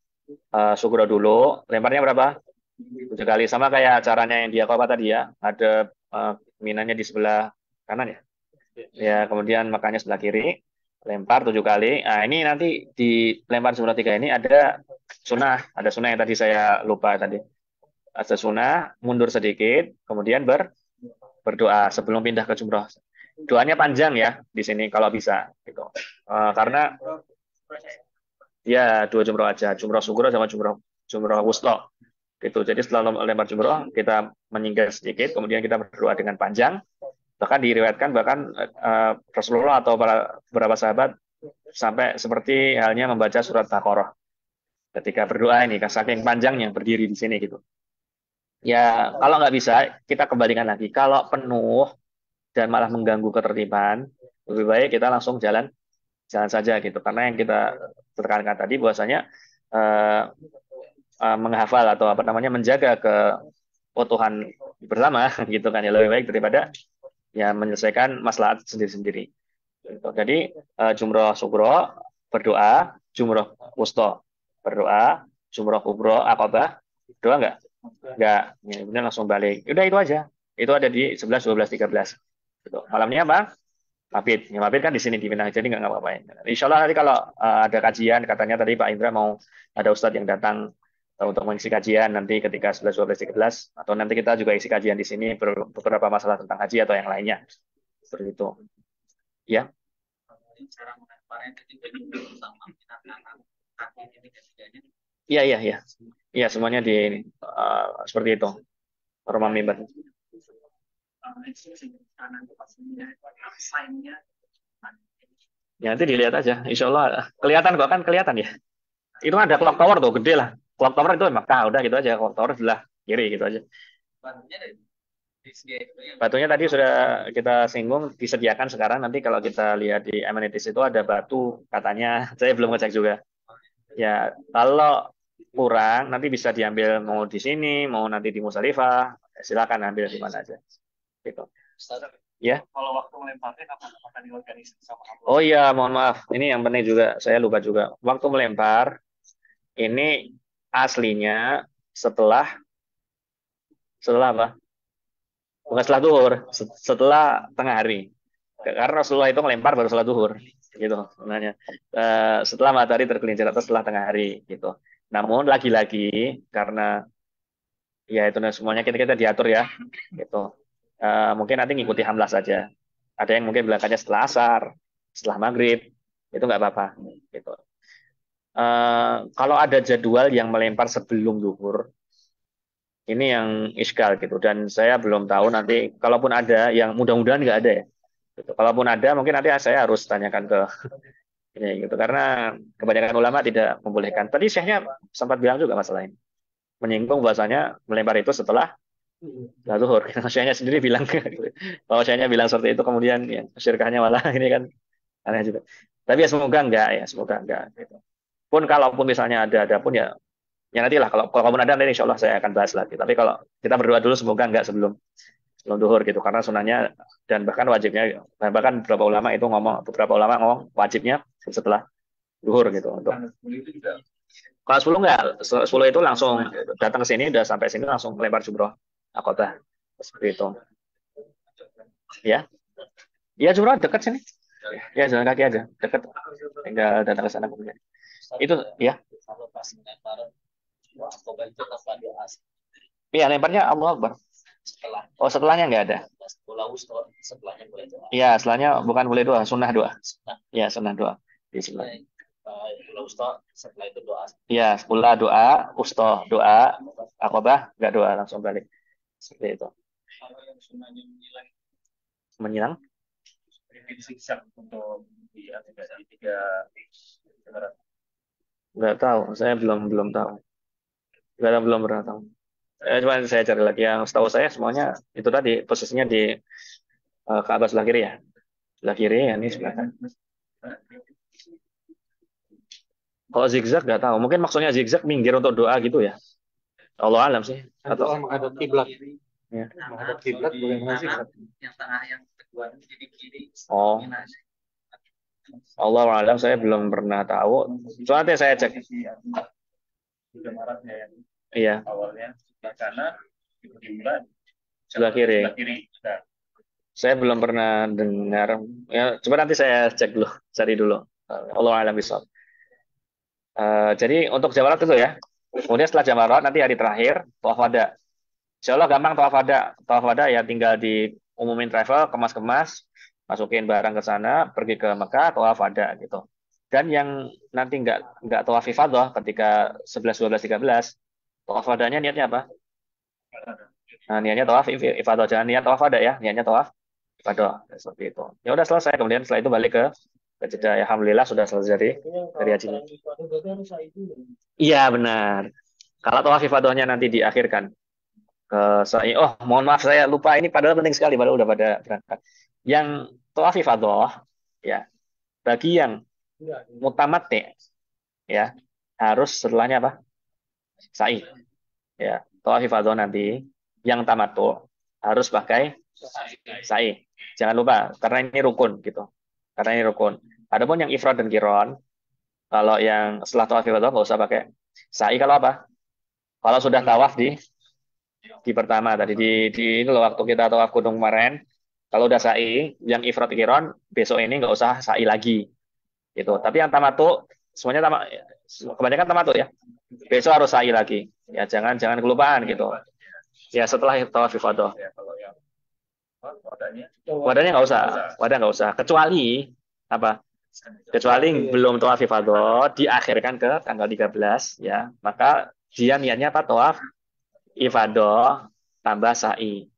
sugro dulu. Lemparnya berapa? 7 kali. Sama kayak caranya yang di akobah tadi ya. Ada minanya di sebelah kanan ya. Ya, kemudian makanya sebelah kiri. Lempar 7 kali. Nah, ini nanti di lempar jumroh 3 ini ada sunnah. Ada sunnah yang tadi saya lupa tadi. Ada sunnah, mundur sedikit, kemudian berdoa sebelum pindah ke jumroh. Doanya panjang ya di sini kalau bisa. Gitu. Karena ya 2 jumroh aja. Jumroh sugro sama jumroh wusto. Gitu. Jadi setelah lempar jumroh, kita menyingkir sedikit, kemudian kita berdoa dengan panjang. Bahkan diriwayatkan Rasulullah atau beberapa sahabat sampai seperti halnya membaca surat Baqarah ketika berdoa ini, saking panjangnya berdiri di sini gitu. Ya kalau nggak bisa kita kembalikan lagi. Kalau penuh dan malah mengganggu ketertiban, lebih baik kita langsung jalan saja gitu. Karena yang kita tekankan tadi bahwasanya menghafal atau apa namanya menjaga keutuhan bersama gitu kan ya lebih baik daripada ya menyelesaikan maslahat sendiri-sendiri. Jadi jumroh sugro berdoa, jumroh wusto berdoa, jumroh kubro akobah doa enggak? Enggak, ya, kemudian langsung balik. Udah itu aja. Itu ada di 11, 12, 13. Gitu. Malamnya apa? Mabit. Ya, mabit kan di sini di Minang, jadi nggak ngapa-ngapain. Insya Allah nanti kalau ada kajian, katanya tadi Pak Indra mau ada ustadz yang datang untuk mengisi kajian nanti ketika 11, 12, 13, atau nanti kita juga isi kajian di sini beberapa masalah tentang haji atau yang lainnya. Seperti itu. Ya. Iya, iya, iya. Iya, semuanya di seperti itu. Rumah mimbar. Ya, nanti dilihat aja. Insya Allah kelihatan kok kan kelihatan ya. Itu ada clock tower tuh gede lah. Clock tower itu Mekah udah gitu aja. Clock tower sebelah kiri gitu aja. Batunya tadi sudah kita singgung disediakan sekarang. Nanti kalau kita lihat di amenities itu ada batu katanya. Saya belum ngecek juga. Ya kalau kurang nanti bisa diambil mau di sini mau nanti di Musdalifah. Silakan ambil di mana aja. Gitu. Ya. Kalau waktu melemparnya kapan akan diorganisasi sama Allah? Oh iya, mohon maaf. Ini yang penting juga, saya lupa juga. Waktu melempar ini aslinya setelah apa? Bukan setelah duhur, setelah tengah hari. Karena Rasulullah itu melempar baru setelah duhur, gitu sebenarnya. Setelah matahari tergelincir atau setelah tengah hari, gitu. Namun lagi-lagi karena ya itu semuanya kita diatur ya, gitu. Mungkin nanti ngikuti hamlah saja. Ada yang mungkin belakangnya setelah asar, setelah maghrib, itu nggak apa-apa. Gitu. Kalau ada jadwal yang melempar sebelum duhur, ini yang iskal gitu. Dan saya belum tahu nanti, kalaupun ada, yang mudah-mudahan nggak ada ya. Gitu. Kalaupun ada, mungkin nanti saya harus tanyakan ke ini gitu. Karena kebanyakan ulama tidak membolehkan. Tadi syekhnya sempat bilang juga masalah ini, menyinggung bahasanya melempar itu setelah zuhur. Syekhnya sendiri bilang bahwa syekhnya bilang seperti itu, kemudian ya syirkahnya malah ini kan aneh juga. Tapi ya semoga enggak ya, semoga enggak. Gitu. Pun kalaupun misalnya ada pun ya nanti lah kalaupun ada nanti insya Allah saya akan bahas lagi. Tapi kalau kita berdoa dulu semoga enggak sebelum duhur gitu, karena sunahnya dan bahkan wajibnya, bahkan beberapa ulama ngomong wajibnya setelah duhur gitu. Untuk kalau 10 enggak, 10 itu langsung datang ke sini, udah sampai sini langsung melempar jumroh akobah seperti itu. Ya, ya jumroh dekat sini. Ya jalan kaki aja, dekat. Tinggal datang ke sana kemudian. Itu ya. Iya, lemparnya Allah Akbar. Oh, setelahnya nggak ada. Iya, setelahnya bukan boleh doa, sunnah doa. Iya, sunnah doa di sebelah. Ustaz, setelah itu doa. Ya, pula doa, ustoh, doa, akobah, nggak doa, langsung balik. Seperti itu. Kalau yang sunnahnya menyilang Menyilang? bikin zigzag untuk dia tiga Nggak tahu, saya belum tahu. Belum pernah tahu. Cuma saya cari lagi yang setahu saya semuanya itu tadi posisinya di Ka'bah sebelah kiri ya. Sebelah kiri, ya ini sebelah kanan. Kalau zigzag nggak tahu. Mungkin maksudnya zigzag minggir untuk doa gitu ya. Allah alam sih. Atau Atau menghadap kiblat. ya. Menghadap kiblat bagaimana sih? yang tengah yang kedua jadi kiri. Oh, Allah alam saya belum pernah tahu. Soalnya saya cek. 3 Maretnya ya. Iya, Awalnya sebelah kanan, tiba-tiba sebelah kiri. sebelah kiri. Nah, Saya belum pernah dengar. Ya, coba nanti saya cek dulu, cari dulu. Allah alam bisawab. Jadi untuk jamarat itu ya. Kemudian setelah jamarat nanti hari terakhir tawaf wada. Insya Allah gampang tawaf wada. Tawaf wada ya tinggal di umumin travel, kemas-kemas, masukin barang ke sana, pergi ke Mekah, tawaf wada gitu. Dan yang nanti nggak tawaf ifadah ketika 11, 12, 13, tawaf wadanya niatnya apa? Nah, niatnya tawaf ifadah, jangan niat tawaf wada ya, niatnya tawaf ifadah seperti itu. Ya udah selesai, kemudian setelah itu balik ke Jeddah. Alhamdulillah sudah selesai dari hajinya. Iya benar. Kalau tawaf ifadahnya nanti diakhirkan ke sa'i. Oh, mohon maaf saya lupa ini padahal penting sekali padahal udah pada berangkat. Yang tawaf ifadah ya, bagi yang mutamatti ya, harus setelahnya apa? Sa'i. Ya, tawaf ifadah nanti yang tamattu harus pakai sa'i. Jangan lupa karena ini rukun gitu. Karena ini rukun. Adapun yang ifrad dan qiron, kalau yang setelah tawaf ifadah nggak usah pakai sa'i kalau apa? Kalau sudah tawaf di pertama tadi di ini loh waktu kita tawaf gunung kemarin, kalau udah sa'i, yang ifrad qiron besok ini nggak usah sa'i lagi gitu. Tapi yang tamattu semuanya kebanyakan tamattu ya. Besok harus sa'i lagi. Ya jangan kelupaan gitu. Ya setelah tawaf ifadah. ya kalau yang Wadahnya nggak usah, wadah nggak usah. Kecuali apa? Kecuali belum tawaf ifadah diakhirkan ke tanggal 13 ya, maka dia niatnya apa? Tawaf ifadah tambah sa'i.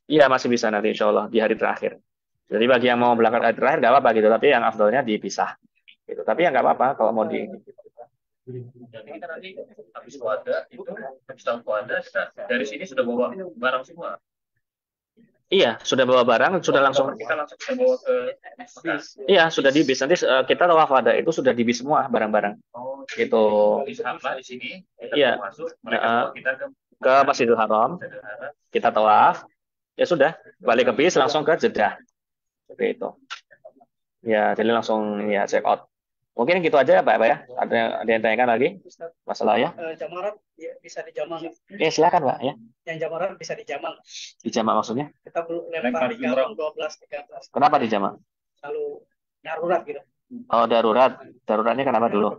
Iya masih bisa nanti insya Allah di hari terakhir. Jadi bagi yang mau berangkat hari terakhir nggak apa-apa gitu, tapi yang afdolnya dipisah. Gitu. Tapi ya nggak apa-apa kalau mau di. jadi kan nanti habis puasa itu habis tahun puasa dari sini sudah bawa barang semua. Iya, sudah bawa barang, sudah langsung. Kita langsung bisa bawa ke Mekah. Iya, sudah di bis. Nanti kita tawaf wada itu sudah di bis semua barang-barang. Gitu. Bisa di sini kita Iya. mau masuk, mereka bawa kita Ke Masjidil Haram, kita tawaf, ya sudah balik ke bis langsung ke Jeddah. Seperti itu. Ya, jadi langsung ya check out. Mungkin gitu aja ya Pak ya. Ada yang tanyakan lagi masalah ya? Jamarat ya, bisa dijamal. Ya silakan Pak ya. Yang jamarat bisa dijamal. Dijamak maksudnya? Kita belum lempar di kantong 12, 13. Kenapa dijamak? Lalu darurat gitu. Oh darurat. Daruratnya kenapa dulu?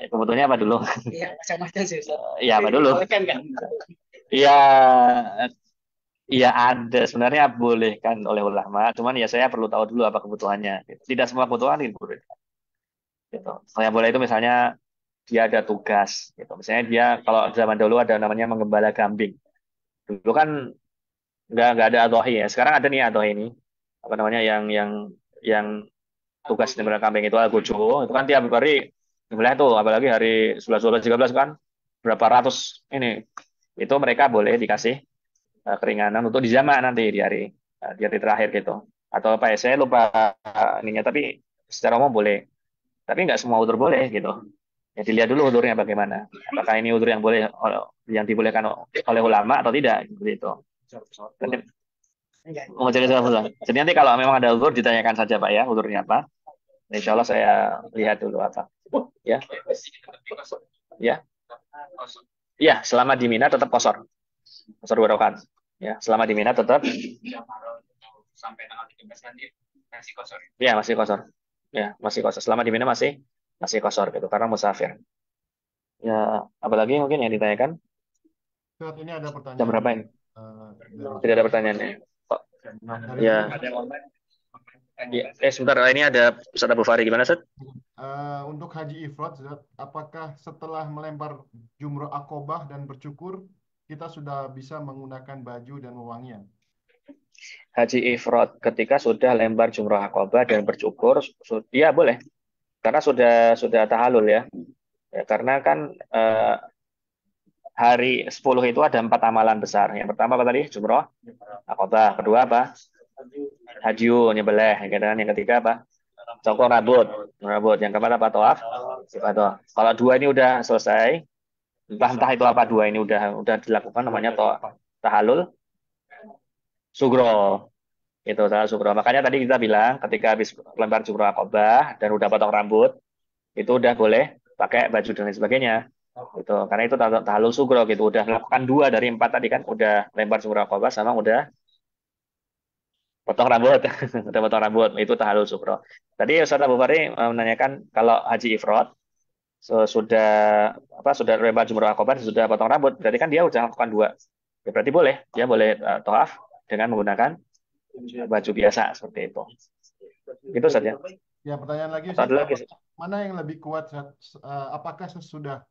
Kebutuhannya apa dulu? Iya, macam-macam sih Ustaz. Iya apa dulu? Kan? Iya, iya ada. Sebenarnya boleh kan oleh ulama. Cuman ya saya perlu tahu dulu apa kebutuhannya. Tidak semua kebutuhan boleh. Gitu. Yang boleh itu misalnya dia ada tugas. Gitu. Misalnya dia kalau zaman dulu ada namanya menggembala kambing. Dulu kan nggak ada adhohi ya. Sekarang ada nih adhohi ini. Apa namanya yang tugas menggembala kambing itu al-gujo. Itu kan tiap hari nyembelih tuh. Apalagi hari 11, 12, 13 kan berapa ratus ini. Itu mereka boleh dikasih keringanan untuk dijamak nanti di hari terakhir gitu. Atau apa ya? Saya lupa ininya. Tapi secara umum boleh. Tapi nggak semua udur boleh gitu. Ya dilihat dulu udurnya bagaimana. Apakah ini udur yang boleh yang dibolehkan oleh ulama atau tidak gitu. Jadi nanti kalau memang ada udur ditanyakan saja Pak ya udurnya apa. Insya Allah saya lihat dulu apa. Ya. Ya. Ya, selama di Mina tetap kosor. Kosor 2 rakaat. Ya, selama di Mina tetap Sampai tanggal 13 nanti masih kosor. ya masih kosor. Ya, masih kosor. Selama di Mina masih kosor gitu karena musafir. Ya, apalagi mungkin yang ditanyakan? Saat ini ada pertanyaan. Jam berapa ini? Dari- Tidak ada pertanyaannya. Kok? dari Ya. sini. Ada yang online. Ya, sebentar, ini ada Ustaz Abu Fari, gimana Ustaz? Untuk haji ifrad, Zat, apakah setelah melempar jumroh akobah dan bercukur, kita sudah bisa menggunakan baju dan wewangian? Haji ifrad ketika sudah lempar jumroh akobah dan bercukur, ya boleh, karena sudah tahalul ya. Ya, karena kan hari 10 itu ada 4 amalan besar. Yang pertama apa tadi? Jumroh akobah. Kedua apa? Hajju, nyembelih. Yang ketiga apa? Cukur rambut. Yang keempat apa? Tawaf. Ifadah. Kalau dua ini udah selesai, entah itu apa, dua ini udah dilakukan, namanya tahalul sugro. Itu tahalul sugro. Makanya tadi kita bilang ketika habis lempar jumroh akobah dan udah potong rambut, itu udah boleh pakai baju dan lain sebagainya. Gitu. Karena itu tahalul sugro gitu. Udah melakukan 2 dari 4 tadi kan, udah lempar jumroh akobah sama udah potong rambut. Udah potong rambut, itu tahalul sugro. Tadi Ustaz Abu Fari menanyakan kalau haji ifrad sudah lempar jumroh akobah, sudah potong rambut, berarti kan dia udah melakukan 2. Ya, berarti boleh, dia boleh tawaf dengan menggunakan baju biasa seperti itu. Itu saja. Ya, pertanyaan lagi, Atau Ustaz, ada lagi? mana yang lebih kuat, Ustaz? Apakah sesudah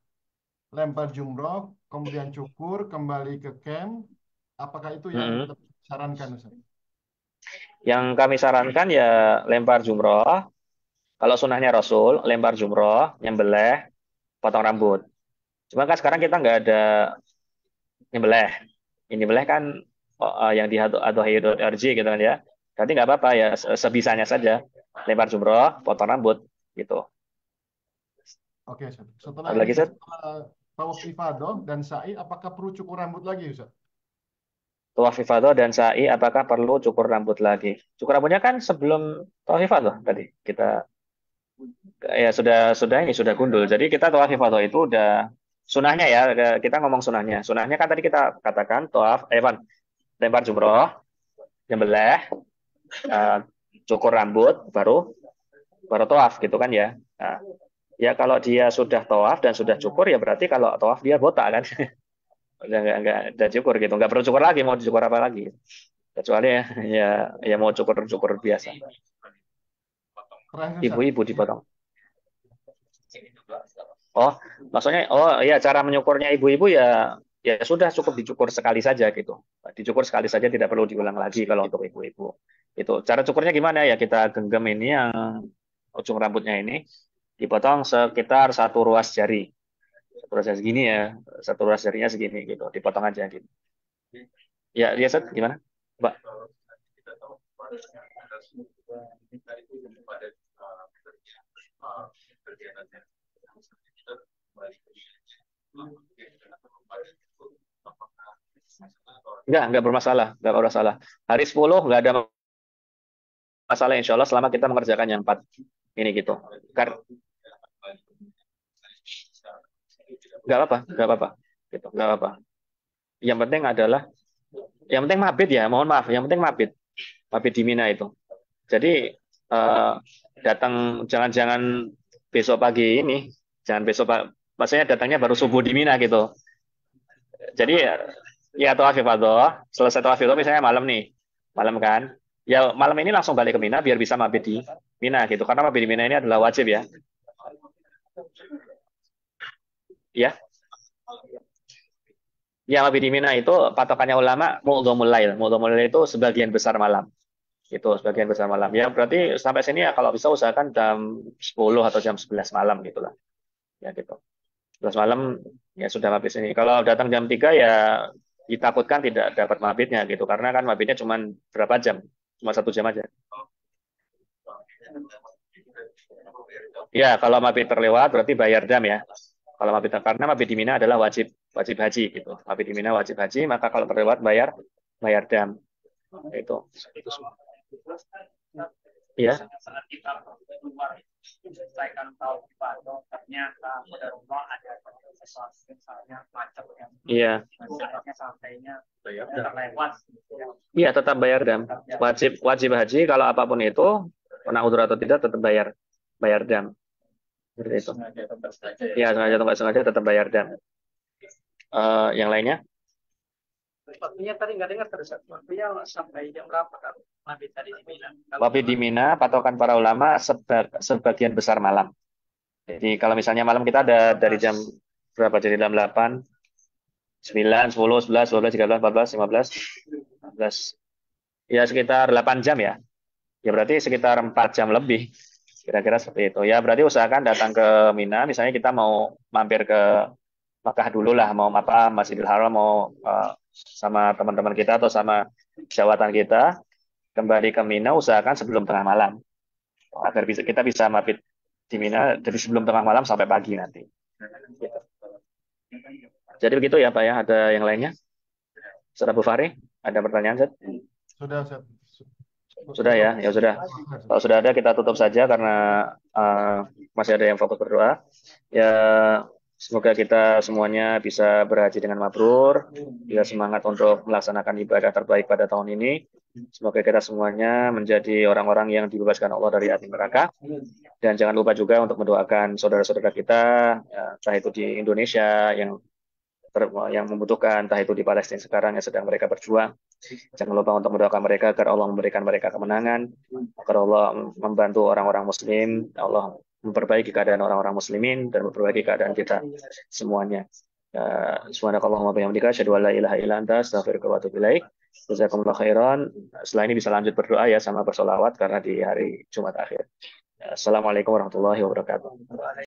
lempar jumroh, kemudian cukur, kembali ke camp, apakah itu yang lebih disarankan, Ustaz? Yang kami sarankan ya lempar jumroh. Kalau sunnahnya Rasul, lempar jumroh, nyembelih, potong rambut. Cuma kan sekarang kita nggak ada nyembelih. Ini nyembelih kan yang di Adha.rj gitu kan ya. Berarti nggak apa-apa ya, sebisanya saja. Lempar jumroh, potong rambut gitu. Oke, Ustaz. Setelah Ada ini, lagi, Ustaz? tawaf ifadah dan sa'i, apakah perlu cukur rambut lagi, Ustaz? Tawaf ifadah dan sa'i apakah perlu cukur rambut lagi? Cukur rambutnya kan sebelum tawaf ifadah tadi. Kita ya sudah gundul. Jadi kita tawaf ifadah itu udah sunahnya ya. Kita ngomong sunahnya. Sunahnya kan tadi kita katakan tawaf lempar jumroh, nyembelih, eh, cukur rambut, baru tawaf gitu kan ya. Nah, ya kalau dia sudah tawaf dan sudah cukur ya berarti kalau tawaf dia botak kan. Udah cukur gitu, nggak perlu cukur lagi, mau dicukur apa lagi? Kecuali ya mau cukur biasa. Terakhir, Ustaz. Ibu-ibu dipotong. Oh, maksudnya ya cara menyukurnya ibu-ibu ya sudah cukup dicukur sekali saja gitu. Dicukur sekali saja, tidak perlu diulang lagi kalau untuk ibu-ibu. Itu cara cukurnya gimana ya? Kita genggam ini yang ujung rambutnya ini dipotong sekitar 1 ruas jari. 1 ruas jari segini ya, 1 ruas jarinya segini gitu, dipotong aja gitu. Ya, Set, gimana, Mbak? Enggak bermasalah, enggak bermasalah. Hari 10 enggak ada masalah insya Allah selama kita mengerjakan yang 4 ini gitu. Enggak apa-apa. Gitu, enggak apa-apa. Yang penting mabit ya, mohon maaf, yang penting mabit di Mina itu. Jadi datang jangan besok pagi ini, jangan besok maksudnya datangnya baru subuh di Mina gitu. Jadi ya tawaf ifadah, selesai tawaf ifadah misalnya malam kan. Ya malam ini langsung balik ke Mina biar bisa mabit di Mina gitu. Karena mabit di Mina ini adalah wajib ya. Ya. Ya mabit di Mina itu patokannya ulama mu'dhamul lail. Mu'dhamul lail itu sebagian besar malam. Itu sebagian besar malam. Ya berarti sampai sini ya kalau bisa usahakan jam 10 atau jam 11 malam gitulah. Ya gitu. 11 malam ya sudah mabit sini. Kalau datang jam 3 ya ditakutkan tidak dapat mabitnya gitu karena kan mabitnya cuma berapa jam, cuma 1 jam aja. Ya kalau mabit terlewat berarti bayar dam ya. Kalau mabit karena mabit di Mina adalah wajib haji gitu. Mabit di Mina wajib haji, maka kalau terlewat bayar dam. Itu semua. Iya. Saat kita keluar menyelesaikan tahun ibadah ternyata pada rumah ada sesuatu misalnya macam yang sampainya terlewat. Iya tetap bayar dam. Wajib haji kalau apapun itu pernah udur atau tidak tetap bayar dam. Seperti itu. Iya sengaja atau nggak sengaja tetap bayar dam. Yang lainnya? Waktunya tadi nggak dengar terus. Waktunya sampai jam berapa kan? Mabit tadi di Mina. Mabit di Mina, patokan para ulama sebagian besar malam. Jadi kalau misalnya malam kita ada dari jam berapa? Jadi jam 8, 9, 10, 11, 12, 13, 14, 15, 16. Ya sekitar 8 jam ya. Ya berarti sekitar 4 jam lebih. Kira-kira seperti itu. Ya berarti usahakan datang ke Mina. Misalnya kita mau mampir ke Makkah dulu lah. Mau apa, Masjidil Haram, mau sama teman-teman kita atau sama jawatan kita. Kembali ke Mina usahakan sebelum tengah malam. Agar kita bisa mabit di Mina dari sebelum tengah malam sampai pagi nanti. Gitu. Jadi begitu ya Pak ya. Ada yang lainnya? Saudara Bu Fahri, ada pertanyaan Zed? Sudah, Ustaz. Sudah ya, ya sudah. Kalau sudah ada kita tutup saja karena masih ada yang fokus berdoa. Ya semoga kita semuanya bisa berhaji dengan mabrur, bisa semangat untuk melaksanakan ibadah terbaik pada tahun ini. Semoga kita semuanya menjadi orang-orang yang dibebaskan Allah dari api neraka. Dan jangan lupa juga untuk mendoakan saudara-saudara kita, ya, entah itu di Indonesia yang membutuhkan, entah itu di Palestina sekarang yang sedang mereka berjuang. Jangan lupa untuk mendoakan mereka agar Allah memberikan mereka kemenangan, agar Allah membantu orang-orang Muslim, Allah memperbaiki keadaan orang-orang Muslimin dan memperbaiki keadaan kita semuanya. Subhanakallahumma wa bihamdika asyhadu an la ilaha illa anta astaghfiruka wa atubu ilaik. Jazakumullah khairan. Setelah ini bisa lanjut berdoa ya sama bersolawat karena di hari Jumat akhir. Assalamualaikum warahmatullahi wabarakatuh.